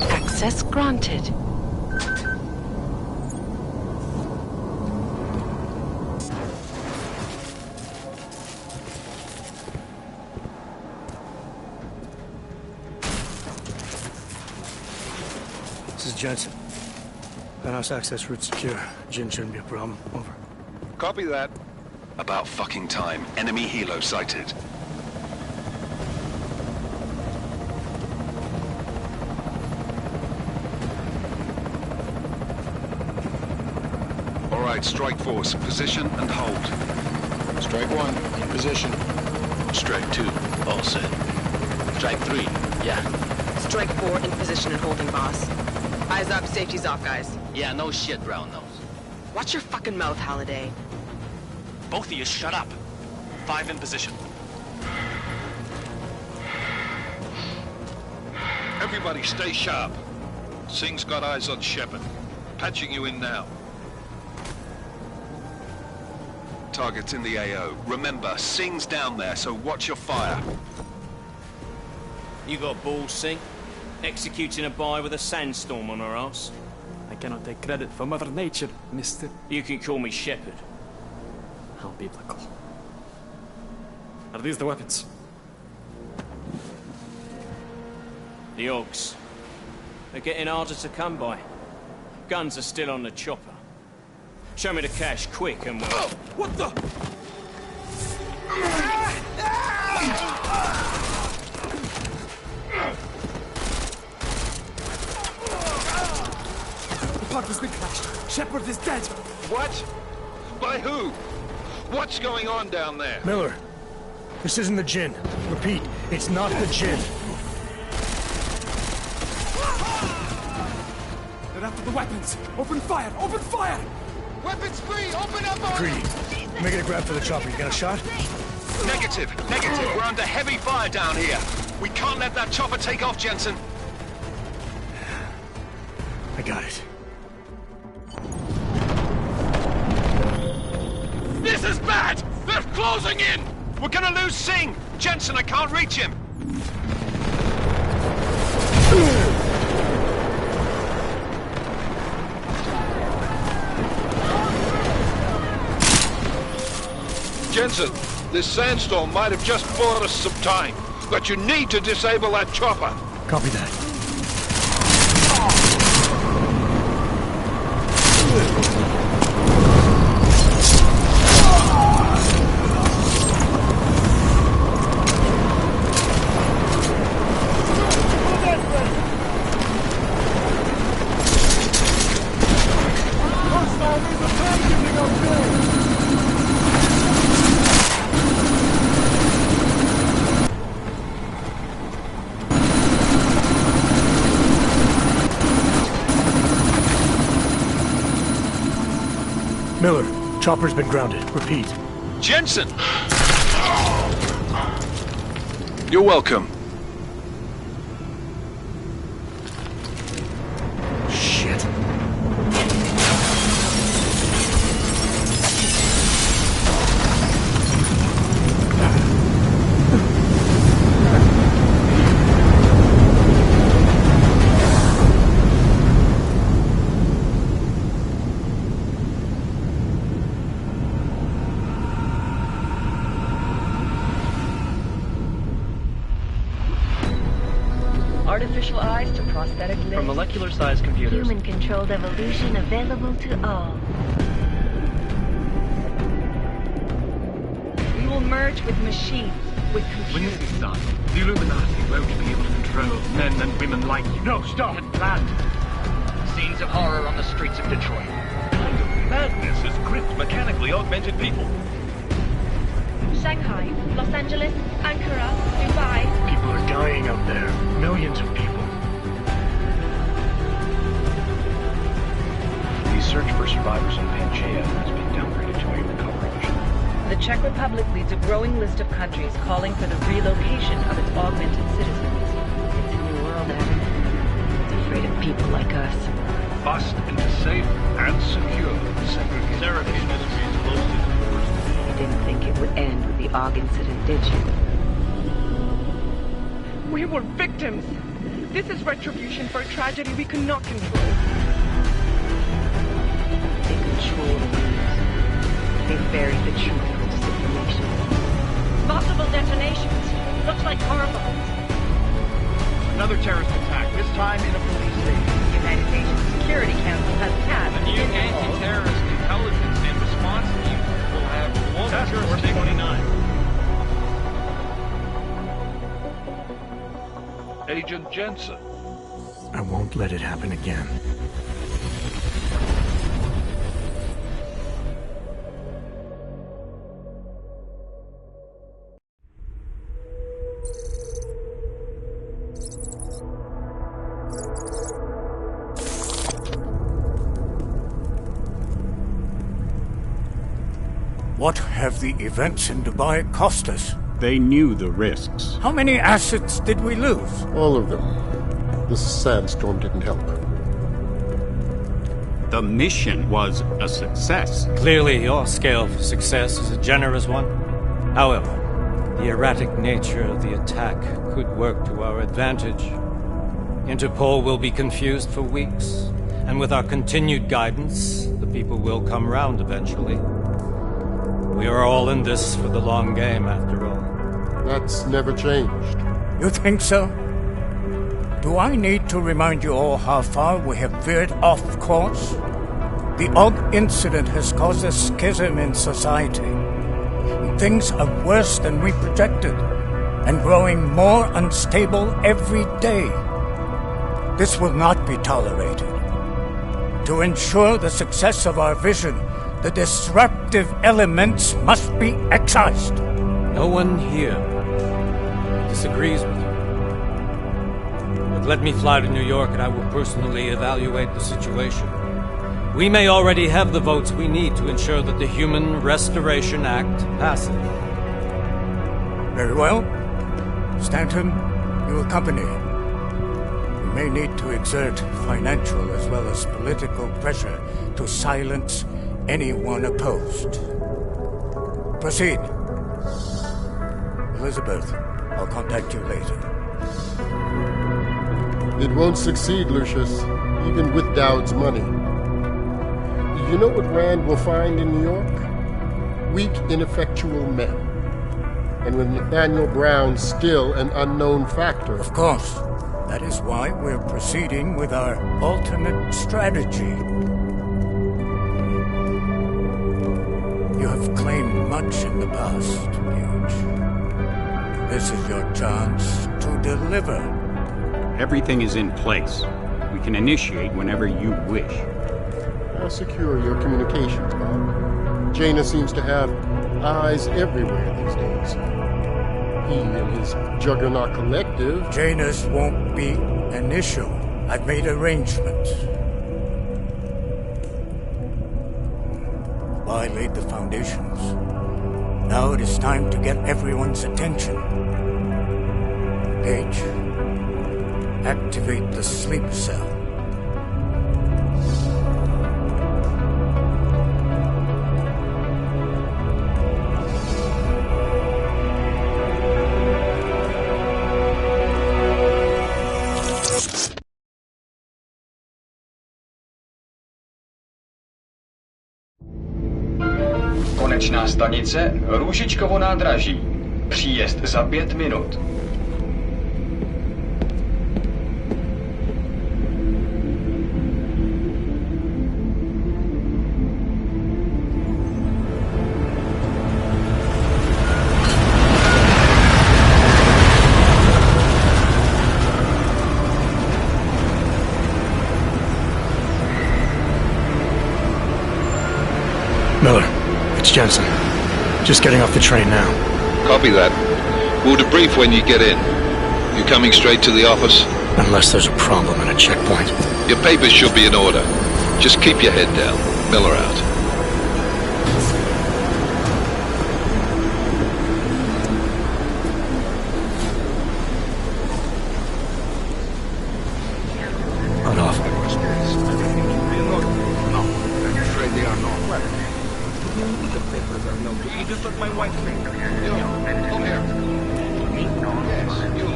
Access granted. This is Jensen. Penthouse access route secure. Jin shouldn't be a problem. Over. Copy that. About fucking time. Enemy helo sighted. All right, strike force. Position and hold. Strike 1, in position. Strike 2, all set. Strike 3, yeah. Strike 4 in position and holding, boss. Eyes up, safety's off, guys. Yeah, no shit, brown nose. Watch your fucking mouth, Halliday. Both of you shut up. 5 in position. Everybody stay sharp. Singh's got eyes on Shepard. Patching you in now. Target's in the AO. Remember, Singh's down there, so watch your fire. You got balls, Singh? Executing a buy with a sandstorm on our ass? I cannot take credit for Mother Nature, mister. You can call me Shepard. How biblical. Are these the weapons? The Ogs. They're getting harder to come by. Guns are still on the chopper. Show me the cash quick and we'll... Oh, what the? The park has been crashed. Shepard is dead. What? By who? What's going on down there? Miller, this isn't the Jinn. Repeat, it's not the Jinn. They're after the weapons. Open fire! Open fire! Weapons free! Open up on Greedy. Make it a grab for the chopper. You got a shot? Negative. We're under heavy fire down here. We can't let that chopper take off, Jensen. I got it. This is bad! They're closing in! We're gonna lose Singh! Jensen, I can't reach him! Jensen, this sandstorm might have just bought us some time, but you need to disable that chopper. Copy that. Miller, chopper's been grounded. Repeat. Jensen! You're welcome. Shit. Artificial eyes to prosthetic limbs. From molecular-sized computers. Human-controlled evolution available to all. We will merge with machines, with computers. When this is done, the Illuminati won't be able to control men and women like you. No, stop! And planned. Scenes of horror on the streets of Detroit. Kind of madness has gripped mechanically augmented people. Shanghai, Los Angeles, Ankara, Dubai. People are dying out there. Millions of people. The search for survivors in Pangaea has been downgraded to a recovery mission. The Czech Republic leads a growing list of countries calling for the relocation of its augmented citizens. It's a new world, Adam. It's afraid of people like us. Bust into safe and secure segregation. Therapy industry is close to the worst. You didn't think it would end with the AUG incident, did you? We were victims. This is retribution for a tragedy we cannot control. They control the news. They buried the truth with disinformation. Multiple detonations. Looks like car bombs. Another terrorist attack, this time in a police station. The United Nations Security Council has passed A new anti-terrorist intelligence and response team will have global jurisdiction. 29. Agent Jensen. I won't let it happen again. What have the events in Dubai cost us? They knew the risks. How many assets did we lose? All of them. The sandstorm didn't help. The mission was a success. Clearly, your scale for success is a generous one. However, the erratic nature of the attack could work to our advantage. Interpol will be confused for weeks, and with our continued guidance, the people will come round eventually. We are all in this for the long game, after all. That's never changed. You think so? Do I need to remind you all how far we have veered off course? The Og incident has caused a schism in society. Things are worse than we projected, and growing more unstable every day. This will not be tolerated. To ensure the success of our vision, the disruptive elements must be excised. No one here disagrees with you. But let me fly to New York and I will personally evaluate the situation. We may already have the votes we need to ensure that the Human Restoration Act passes. Very well. Stanton, you accompany. We may need to exert financial as well as political pressure to silence anyone opposed. Proceed. Elizabeth, I'll contact you later. It won't succeed, Lucius, even with Dowd's money. You know what Rand will find in New York? Weak, ineffectual men. And with Nathaniel Brown still an unknown factor. Of course. That is why we're proceeding with our alternate strategy. You have claimed much in the past, Huge. This is your chance to deliver. Everything is in place. We can initiate whenever you wish. I'll secure your communications, Bob. Jaina seems to have eyes everywhere these days. He and his Juggernaut Collective... Jaina's won't be an issue. I've made arrangements. I laid the foundations. Now it is time to get everyone's attention. Page, activate the sleep cell. Konečná stanice Růžičkovo nádraží. Příjezd za 5 minut. Miller, it's Jensen. Just getting off the train now. Copy that. We'll debrief when you get in. You coming straight to the office? Unless there's a problem at a checkpoint. Your papers should be in order. Just keep your head down. Miller out. On off. No, I'm afraid they are not. The papers are no good. You just let my wife think. Come here. Yes, you.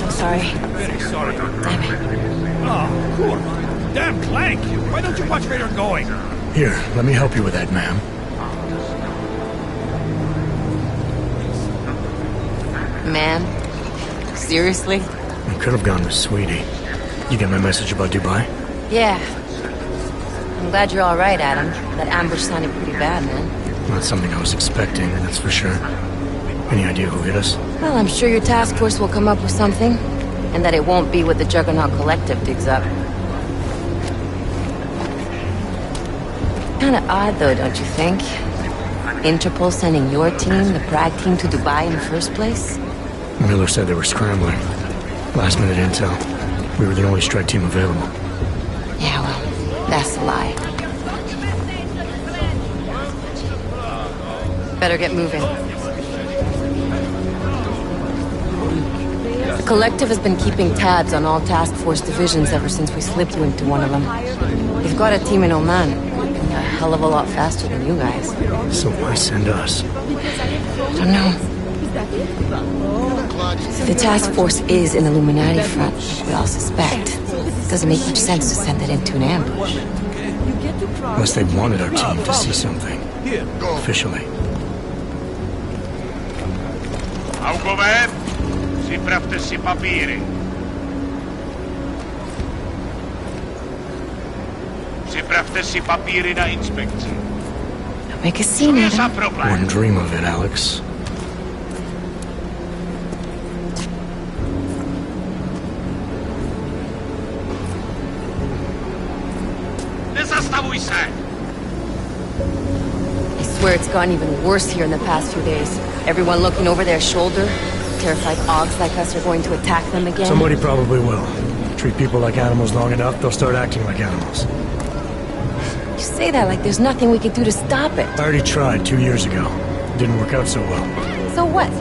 so sorry. Very sorry. Damn it. Oh, poor. Damn Clank! Why don't you watch where you're going? Here, let me help you with that, ma'am. Ma'am? Seriously? I could have gone with Sweetie. You get my message about Dubai? Yeah. I'm glad you're alright, Adam. That ambush sounded pretty bad, man. Not something I was expecting, that's for sure. Any idea who hit us? Well, I'm sure your task force will come up with something. And that it won't be what the Juggernaut Collective digs up. Kinda odd, though, don't you think? Interpol sending your team, the Prague team, to Dubai in the first place? Miller said they were scrambling. Last minute intel. We were the only strike team available. Yeah, well, that's a lie. Better get moving. The Collective has been keeping tabs on all task force divisions ever since we slipped you into one of them. They've got a team in Oman, and a hell of a lot faster than you guys. So why send us? I don't know. If the task force is an Illuminati front, we all suspect, it doesn't make much sense to send it into an ambush. Unless they wanted our team to see something. Officially. Augover, připravte si papíry. Připravte si papíry na inspekci. Don't make a scene, Adam. Wouldn't dream of it, Alex. Nezastavuj se! I swear it's gotten even worse here in the past few days. Everyone looking over their shoulder. Terrified Augs like us are going to attack them again. Somebody probably will. Treat people like animals long enough, they'll start acting like animals. You say that like there's nothing we could do to stop it. I already tried 2 years ago. Didn't work out so well. So what?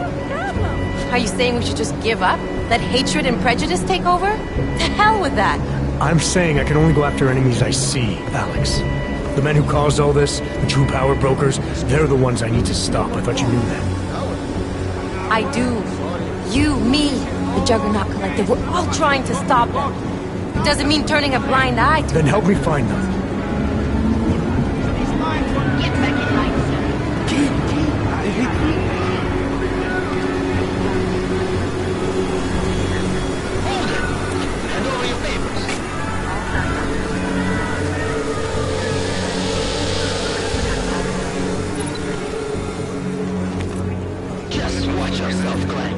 Are you saying we should just give up? Let hatred and prejudice take over? To hell with that! I'm saying I can only go after enemies I see, Alex. The men who caused all this, the true power brokers, they're the ones I need to stop. I thought you knew that. I do. You, me, the Juggernaut Collective, we're all trying to stop them. It doesn't mean turning a blind eye to Then help me find them. Just watch yourself, Glenn.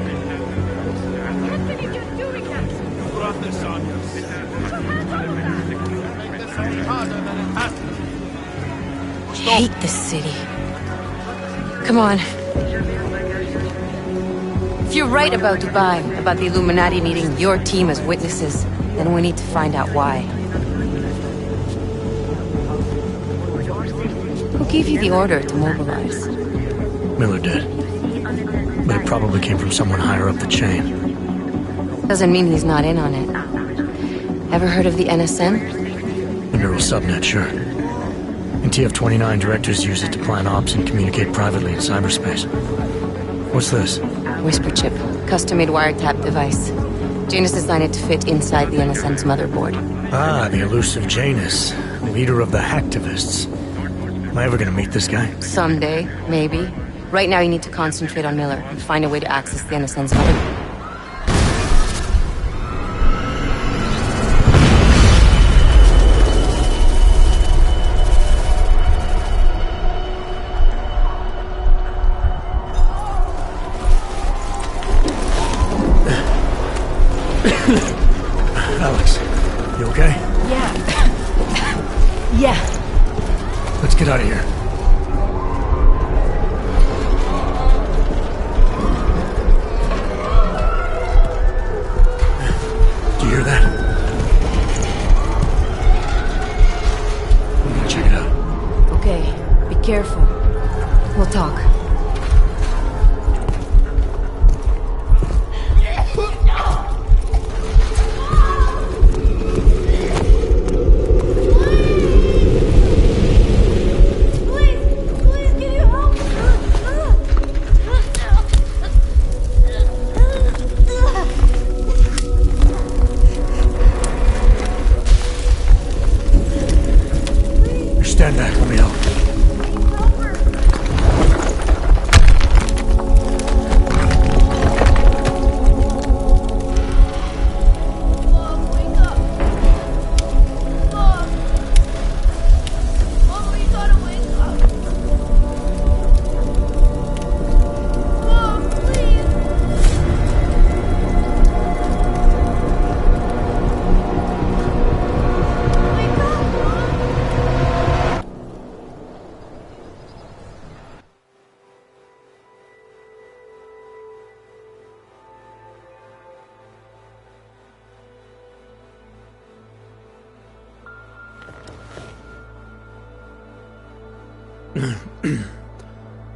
I hate this city. Come on. If you're right about Dubai, about the Illuminati needing your team as witnesses, then we need to find out why. Who gave you the order to mobilize? Miller did. But it probably came from someone higher up the chain. Doesn't mean he's not in on it. Ever heard of the NSN? The neural subnet, sure. In TF-29, directors use it to plan ops and communicate privately in cyberspace. What's this? Whisper chip. Custom-made wiretap device. Janus designed it to fit inside the NSN's motherboard. Ah, the elusive Janus. Leader of the hacktivists. Am I ever gonna meet this guy? Someday, maybe. Right now you need to concentrate on Miller and find a way to access the NSN's motherboard. Alex, you okay? Yeah. Yeah. Let's get out of here. Do you hear that? Check it out. Okay, be careful. We'll talk. Stand back, let me help.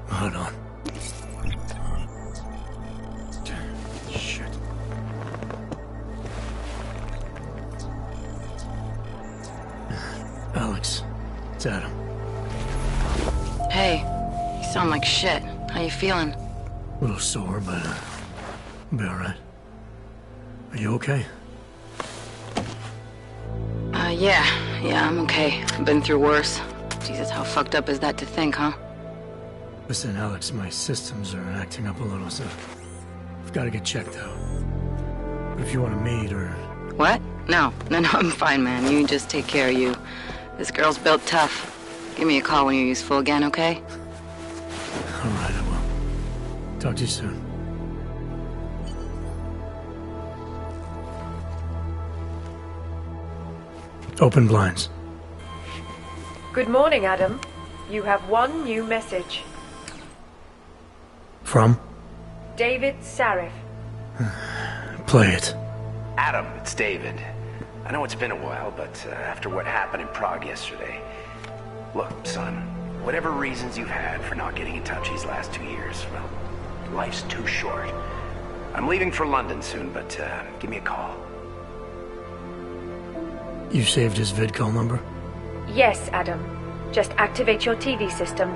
Hold on. Shit. Alex, it's Adam. Hey, you sound like shit. How you feeling? A little sore, but I'll be alright. Are you okay? Yeah, I'm okay. I've been through worse. Jesus, how fucked up is that to think, huh? Listen, Alex, my systems are acting up a little, so I've got to get checked out. But if you want to meet or... What? No, I'm fine, man. You just take care of you. This girl's built tough. Give me a call when you're useful again, okay? Alright, I will. Talk to you soon. Open blinds. Good morning, Adam. You have one new message. From? David Sarif. Play it. Adam, it's David. I know it's been a while, but after what happened in Prague yesterday... Look, son, whatever reasons you've had for not getting in touch these last 2 years, well, life's too short. I'm leaving for London soon, but give me a call. You saved his vidcall number? Yes, Adam. Just activate your TV system.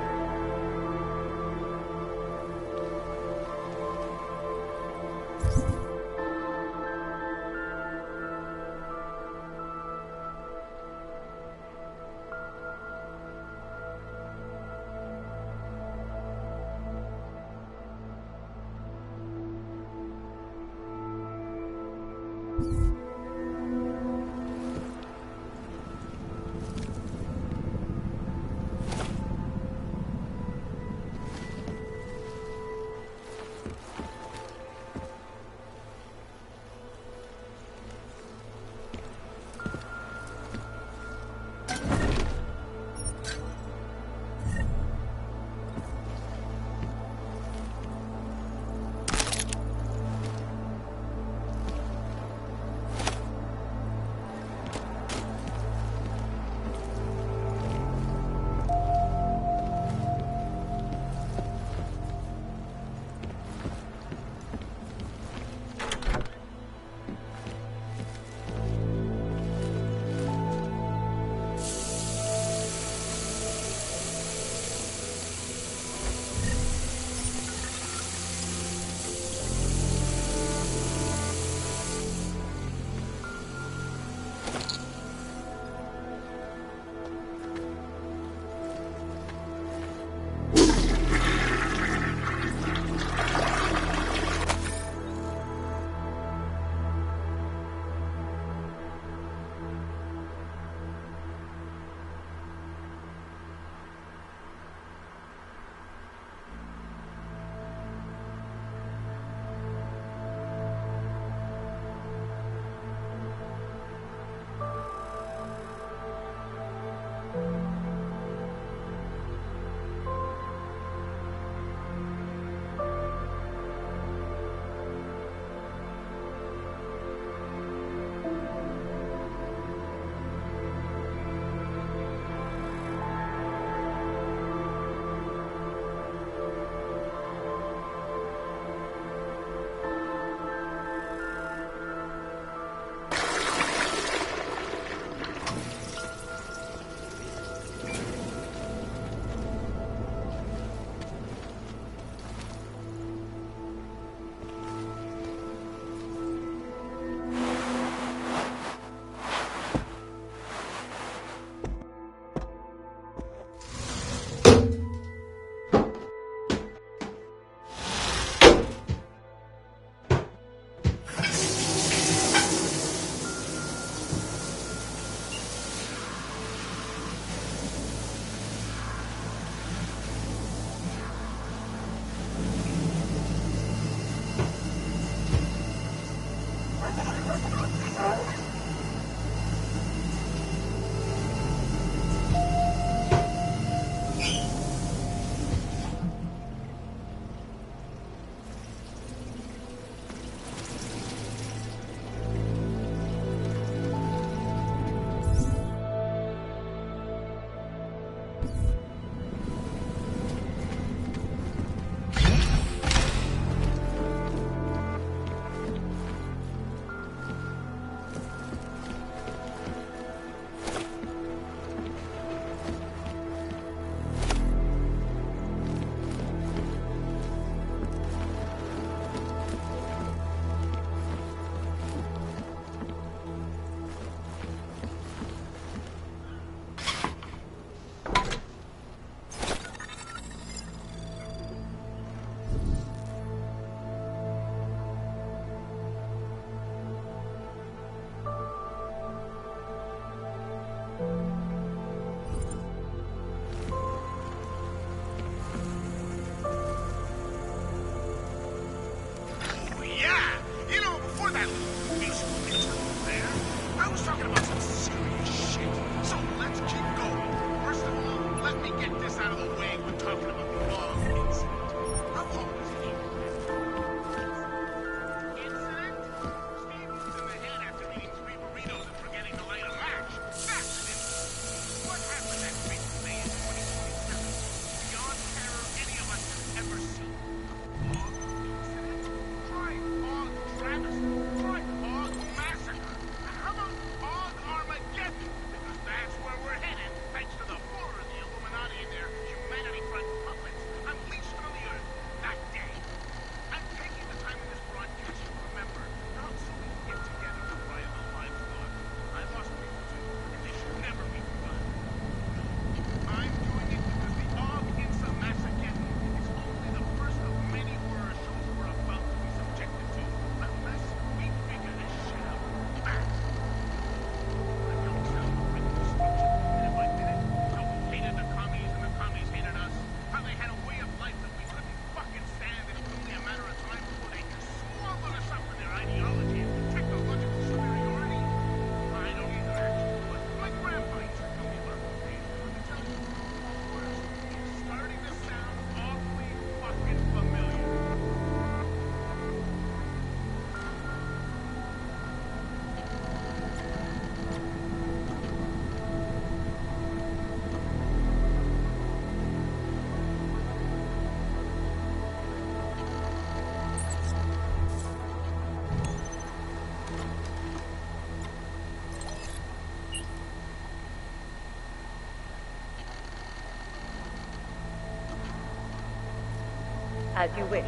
As you wish.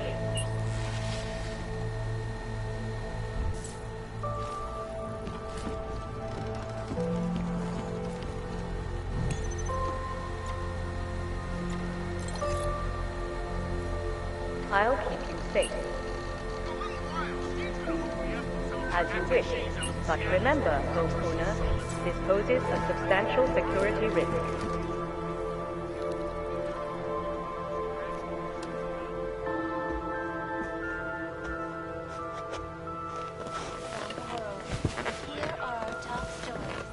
I'll keep you safe. As you wish. But remember, Okuna, this poses a substantial security risk. Here are our top stories.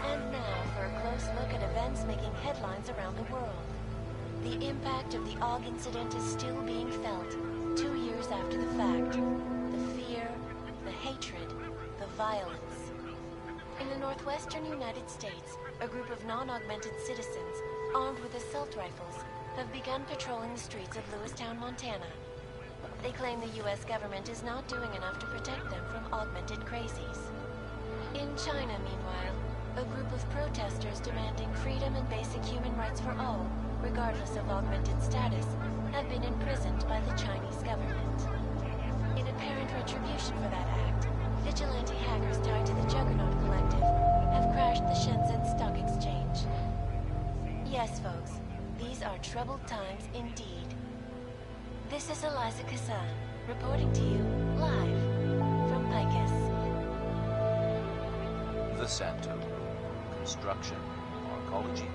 And now for a close look at events making headlines around the world. The impact of the Og incident is still being felt, 2 years after the fact. The fear, the hatred, the violence. In the northwestern United States, a group of non-augmented citizens, armed with assault rifles, have begun patrolling the streets of Lewistown, Montana. They claim the U.S. government is not doing enough to protect them from augmented crazies. In China, meanwhile, a group of protesters demanding freedom and basic human rights for all, regardless of augmented status, have been imprisoned by the Chinese government. In apparent retribution for that act, vigilante hackers tied to the Juggernaut Collective have crashed the Shenzhen Stock Exchange. Yes, folks, these are troubled times indeed. This is Eliza Kazan, reporting to you live from Picus. The Santo. Construction, arcology,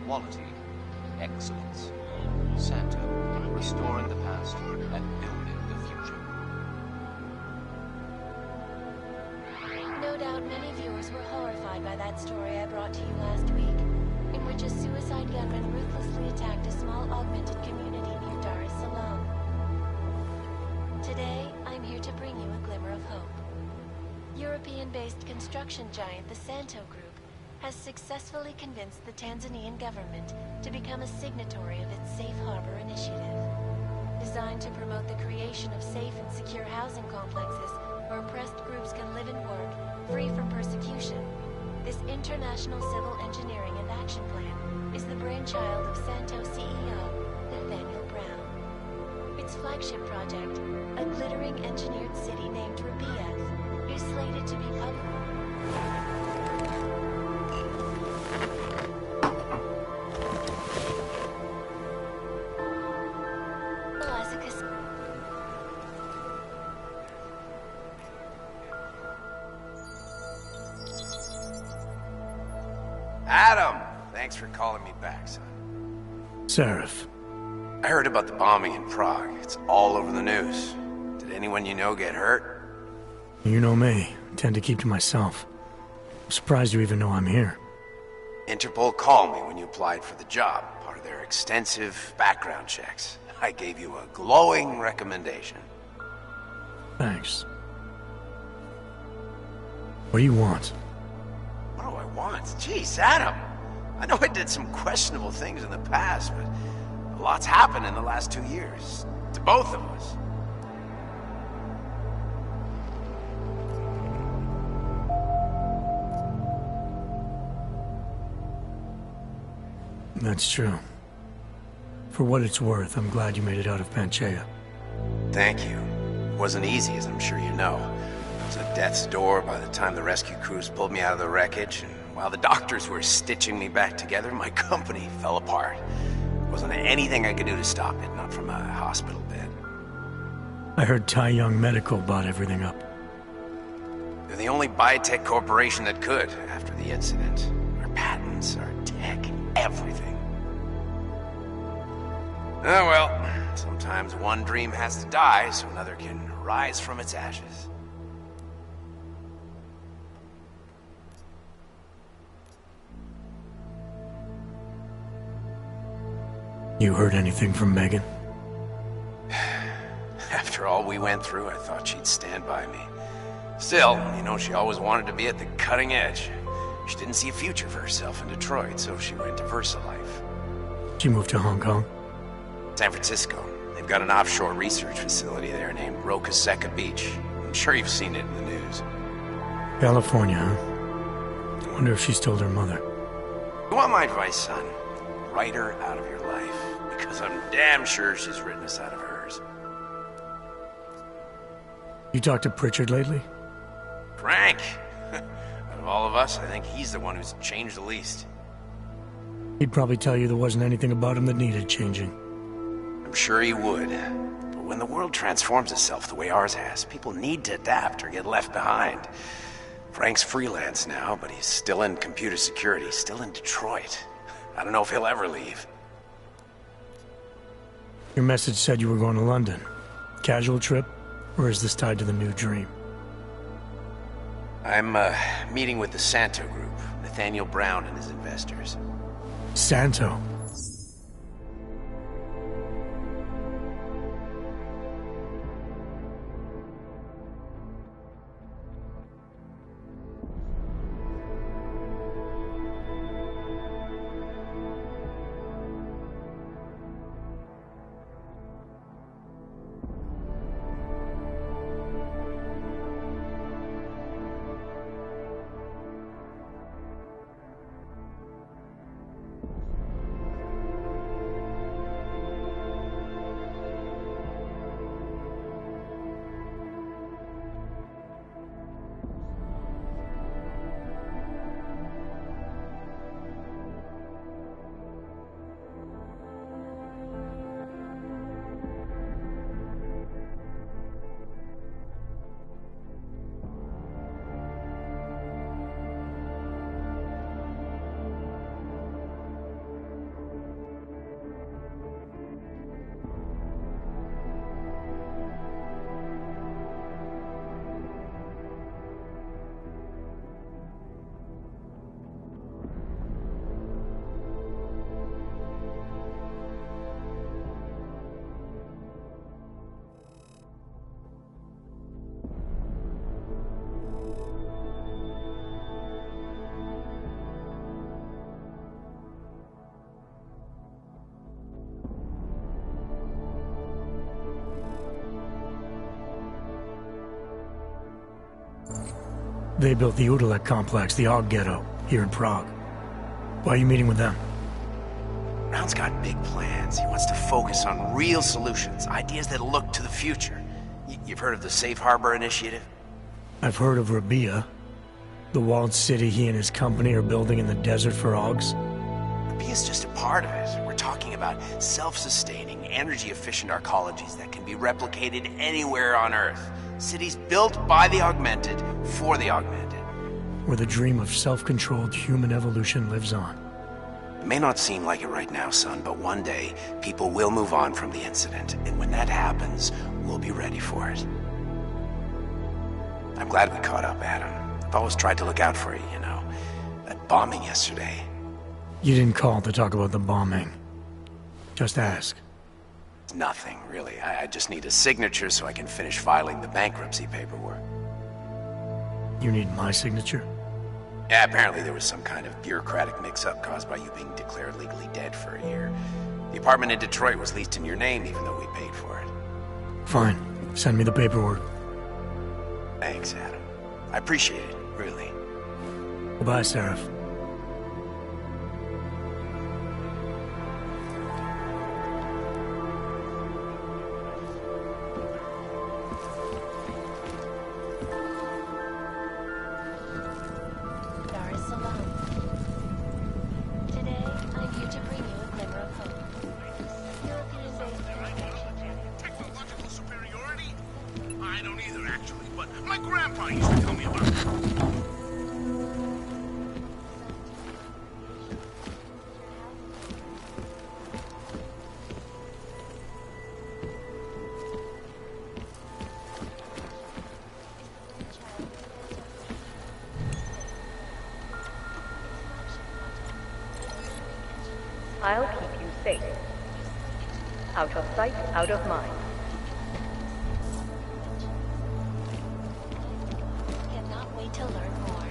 quality, excellence. Santo, restoring the past and building the future. No doubt many viewers were horrified by that story I brought to you last week, in which a suicide gunman ruthlessly attacked a small augmented community near Dar es Salaam. Today, I'm here to bring you a glimmer of hope. European-based construction giant the Santo Group has successfully convinced the Tanzanian government to become a signatory of its Safe Harbor initiative. Designed to promote the creation of safe and secure housing complexes where oppressed groups can live and work, free from persecution, this international civil engineering and action plan is the brainchild of Santo CEO Nathaniel Brown. Its flagship project, a glittering engineered city named Rabia, is slated to be public. Adam! Thanks for calling me back, son. Seraph. I heard about the bombing in Prague. It's all over the news. Did anyone you know get hurt? You know me. I tend to keep to myself. I'm surprised you even know I'm here. Interpol called me when you applied for the job, part of their extensive background checks. I gave you a glowing recommendation. Thanks. What do you want? What do I want? Jeez, Adam! I know I did some questionable things in the past, but a lot's happened in the last 2 years. To both of us. That's true. For what it's worth, I'm glad you made it out of Panchaea. Thank you. It wasn't easy, as I'm sure you know. It was at death's door by the time the rescue crews pulled me out of the wreckage, and while the doctors were stitching me back together, my company fell apart. There wasn't anything I could do to stop it, not from a hospital bed. I heard Tai Young Medical bought everything up. They're the only biotech corporation that could, after the incident. Our patents, our tech, everything. Oh well, sometimes one dream has to die so another can rise from its ashes. You heard anything from Megan? After all we went through, I thought she'd stand by me. Still, you know, she always wanted to be at the cutting edge. She didn't see a future for herself in Detroit, so she went to VersaLife. She moved to Hong Kong? San Francisco. They've got an offshore research facility there named Roca Seca Beach. I'm sure you've seen it in the news. California, huh? I wonder if she's told her mother. You want my advice, son? Write her out of your life. Because So I'm damn sure she's written us out of hers. You talked to Pritchard lately? Frank! Out of all of us, I think he's the one who's changed the least. He'd probably tell you there wasn't anything about him that needed changing. I'm sure he would. But when the world transforms itself the way ours has, people need to adapt or get left behind. Frank's freelance now, but he's still in computer security, still in Detroit. I don't know if he'll ever leave. Your message said you were going to London. Casual trip? Or is this tied to the new dream? I'm meeting with the Santo Group, Nathaniel Brown and his investors. Santo? They built the Udalek complex, the Og Ghetto, here in Prague. Why are you meeting with them? Brown's got big plans. He wants to focus on real solutions, ideas that look to the future. You've heard of the Safe Harbor Initiative? I've heard of Rabia, the walled city he and his company are building in the desert for Ogs. Rabia's just a part of it. We're talking about self-sustaining, energy-efficient arcologies that can be replicated anywhere on Earth. Cities built by the augmented, for the augmented. Where the dream of self-controlled human evolution lives on. It may not seem like it right now, son, but one day, people will move on from the incident. And when that happens, we'll be ready for it. I'm glad we caught up, Adam. I've always tried to look out for you, you know. That bombing yesterday. You didn't call to talk about the bombing. Just ask. It's nothing, really. I just need a signature so I can finish filing the bankruptcy paperwork. You need my signature? Yeah, apparently there was some kind of bureaucratic mix-up caused by you being declared legally dead for a year. The apartment in Detroit was leased in your name even though we paid for it. Fine. Send me the paperwork. Thanks, Adam. I appreciate it, really. Goodbye, Seraph. I'll keep you safe. Out of sight, out of mind. Cannot wait to learn more.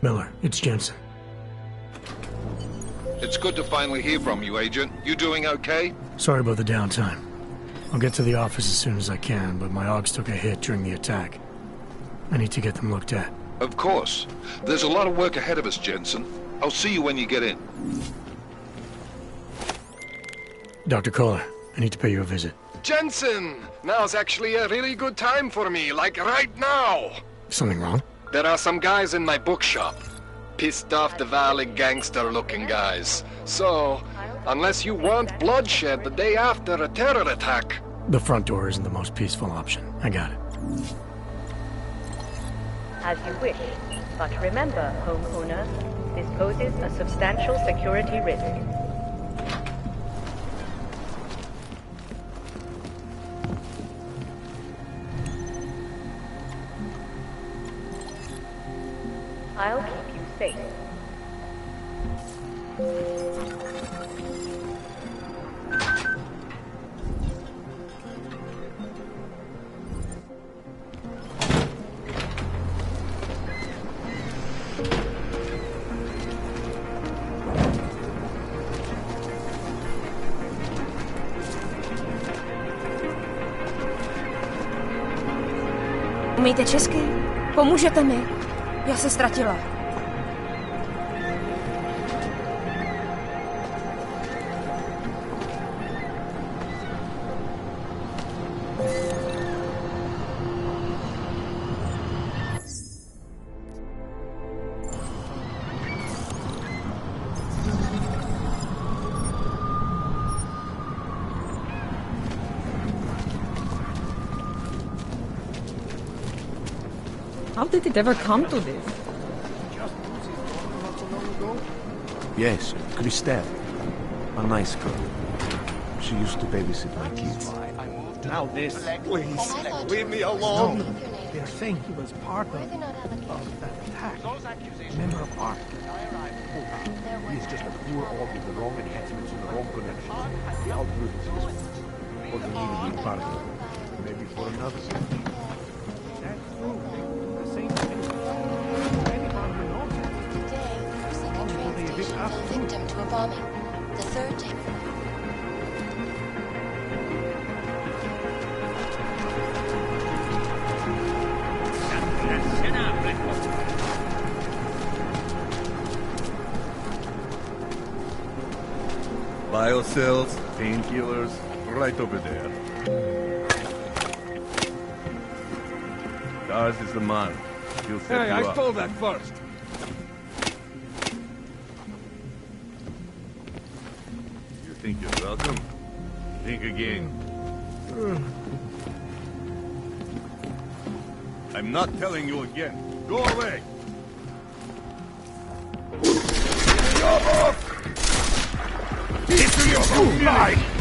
Miller, it's Jensen. It's good to finally hear from you, Agent. You doing okay? Sorry about the downtime. I'll get to the office as soon as I can, but my Augs took a hit during the attack. I need to get them looked at. Of course. There's a lot of work ahead of us, Jensen. I'll see you when you get in. Dr. Kohler, I need to pay you a visit. Jensen! Now's actually a really good time for me, like right now! Something wrong? There are some guys in my bookshop. Pissed off the Valley gangster-looking guys. So, unless you want bloodshed the day after a terror attack... The front door isn't the most peaceful option. I got it. As you wish. But remember, home owner, this poses a substantial security risk. I'll keep you safe. Umíte česky? Pomůžete mi? Já se ztratila. How did it ever come to this? Yes, Christelle. A nice girl. She used to babysit my kids. Now this, please, leave me alone. No, they're saying he was part of that attack. Member of ARC. He is just a poor orb with the wrong enhancements and the wrong connections. The algorithms wasn't even being part of it. Maybe for another thing. That's true. The same thing. Today, second train station fell victim to a bombing. The third take. Biocells, painkillers, right over there. Ours is the man. He'll set Hey, you I up. told that first. You think you're welcome? Think again. I'm not telling you again. Go away! It's your life!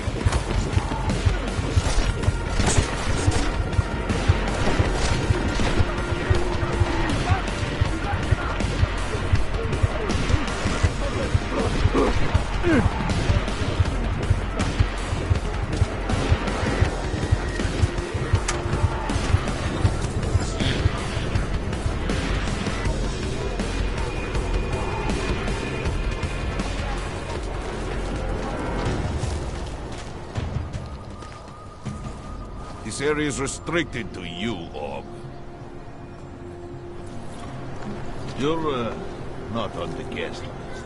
This area is restricted to you, Orb. You're, not on the guest list.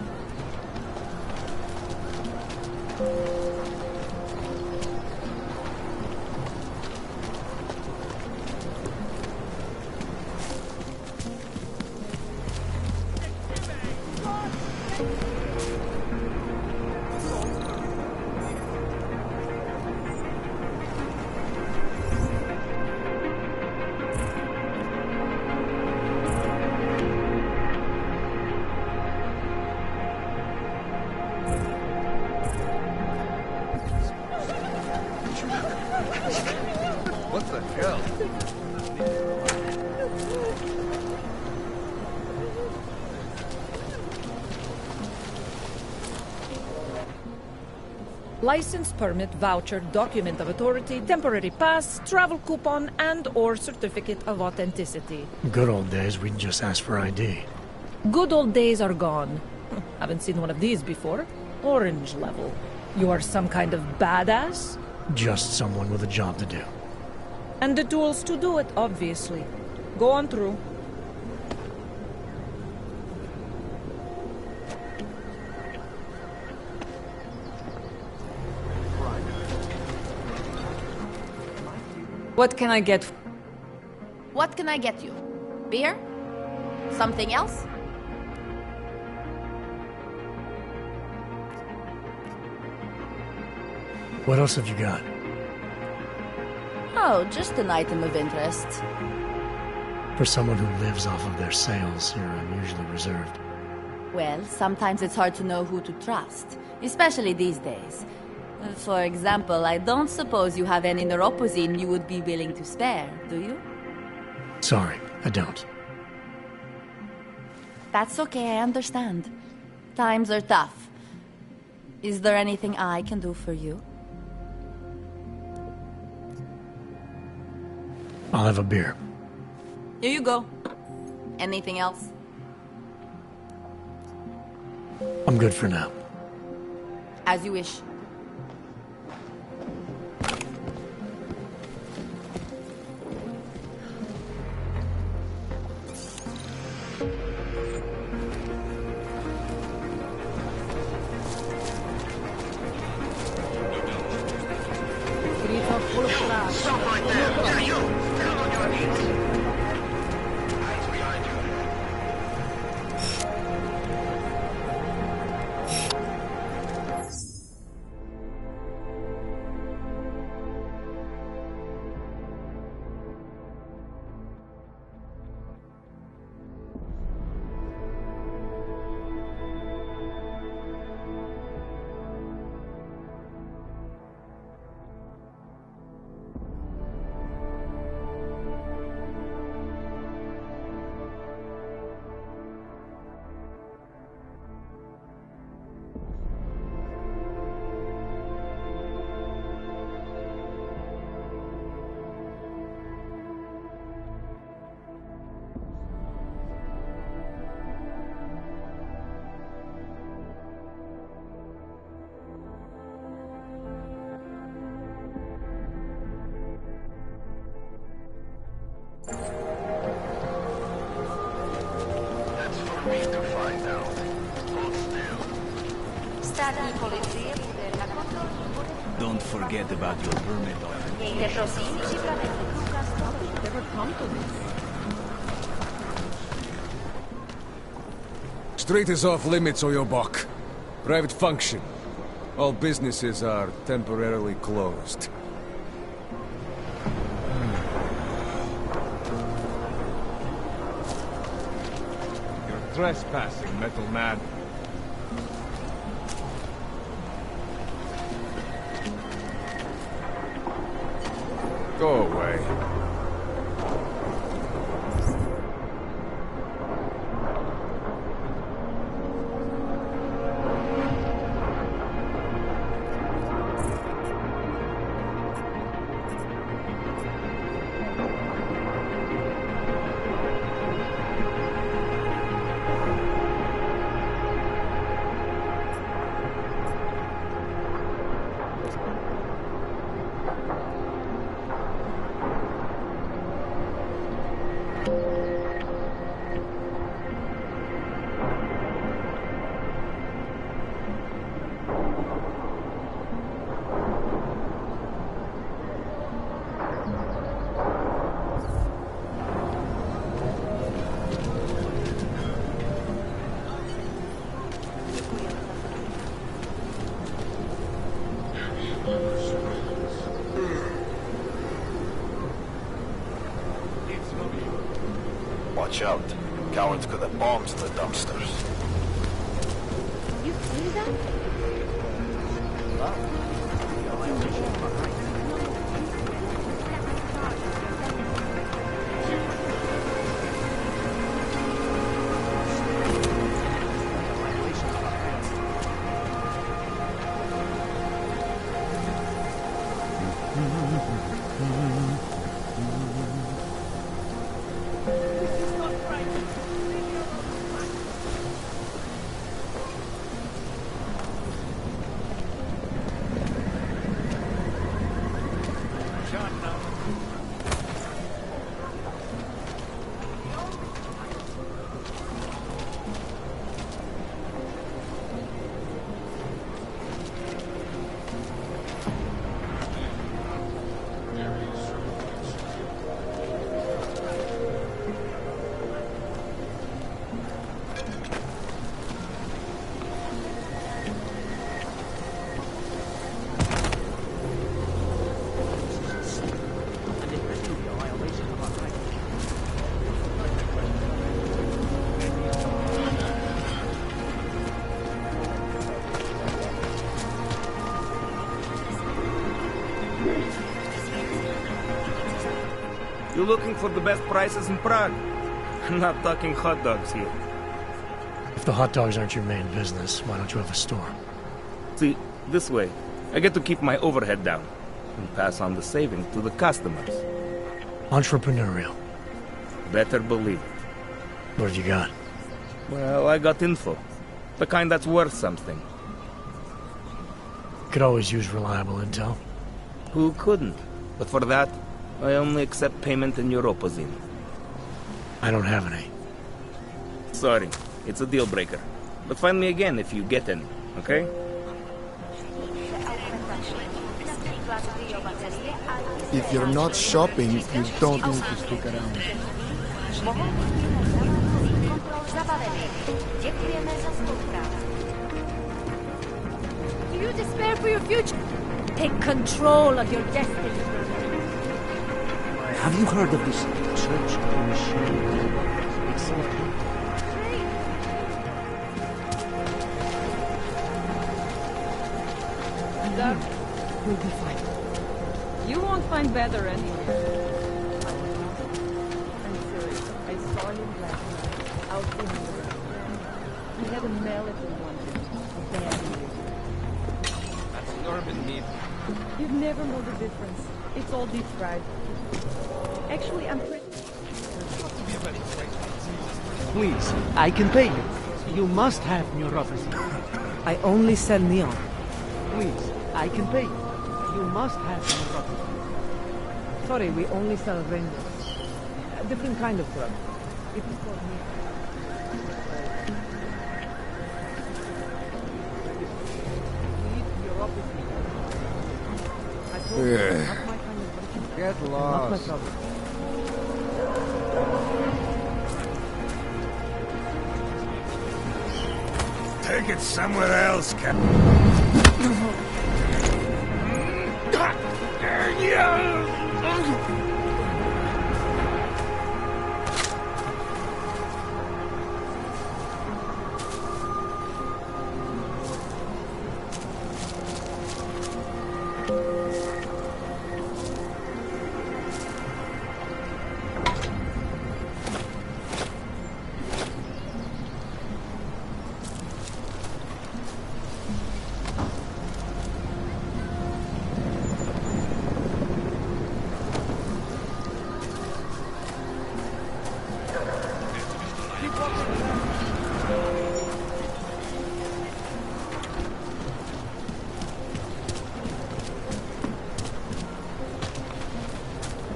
What the hell? License, permit, voucher, document of authority, temporary pass, travel coupon, and/or certificate of authenticity. Good old days, we'd just ask for ID. Good old days are gone. Haven't seen one of these before. Orange level. You are some kind of badass? Just someone with a job to do. And the tools to do it, obviously. Go on through. What can I get? What can I get you? Beer? Something else? What else have you got? Oh, just an item of interest. For someone who lives off of their sales, you're unusually reserved. Well, sometimes it's hard to know who to trust, especially these days. For example, I don't suppose you have any neuropozyne you would be willing to spare, do you? Sorry, I don't. That's okay, I understand. Times are tough. Is there anything I can do for you? I'll have a beer. Here you go. Anything else? I'm good for now. As you wish. Stop right there! Yeah, you! Down on your knees! Eyes behind you. Don't forget about your permit. Never come to this. Street is off limits, Oyobok. Private function. All businesses are temporarily closed. You're trespassing, metal man. Go away. Watch out. Cowards could have bombs in the dumpsters. You see that? You looking for the best prices in Prague? I'm not talking hot dogs here. If the hot dogs aren't your main business, why don't you have a store? See, this way, I get to keep my overhead down and pass on the savings to the customers. Entrepreneurial. Better believe it. What have you got? Well, I got info. The kind that's worth something. Could always use reliable intel. Who couldn't? But for that, I only accept payment in Europozine. I don't have any. Sorry, it's a deal breaker. But find me again if you get any, okay? If you're not shopping, you don't need to stick around. Do you despair for your future? Take control of your destiny. Have you heard of this search machine? It's We'll be fine. You won't find better anywhere. I'm serious. I saw him last night, out in the road. He had a mallet in one hand, a bad news. That's Norman meat. You'd never know the difference. It's all deep fried. Actually, I'm pretty... Please, I can pay you. You must have neuropathy. I only sell neon. Please, I can pay you. You must have neuropathy. Sorry, we only sell rainbows. A different kind of drug. It is called neon. I told you, not my kind of drug. Get Not my lost. problem. Take it somewhere else, Cap.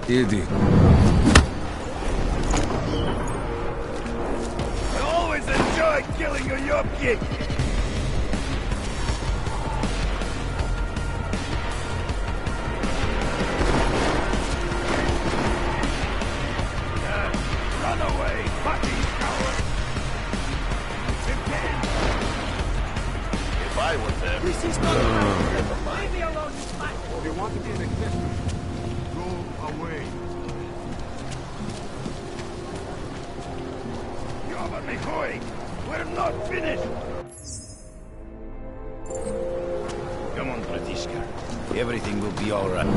Idiot. I always enjoyed killing a yupki. Run away, fucking coward! If I was there... This is not right. Leave me alone, you spy! They want to be an accessory. Go away. Mikoi, we're not finished! Come on, Bratishka. Everything will be all right.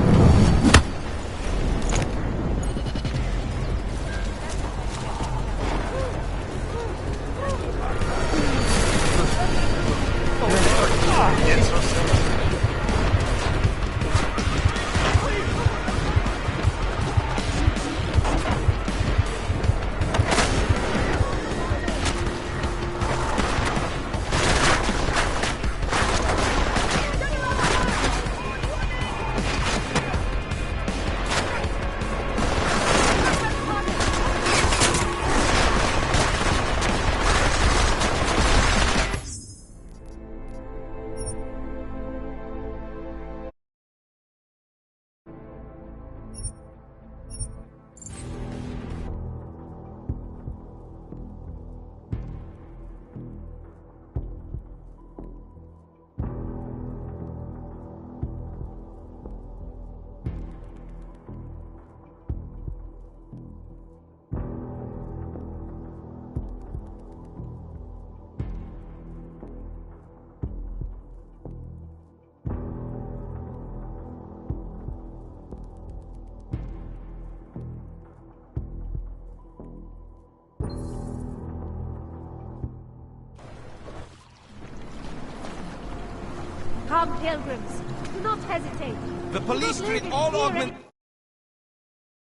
Come, pilgrims. Do not hesitate. The police Do not leave treat in all fear augment...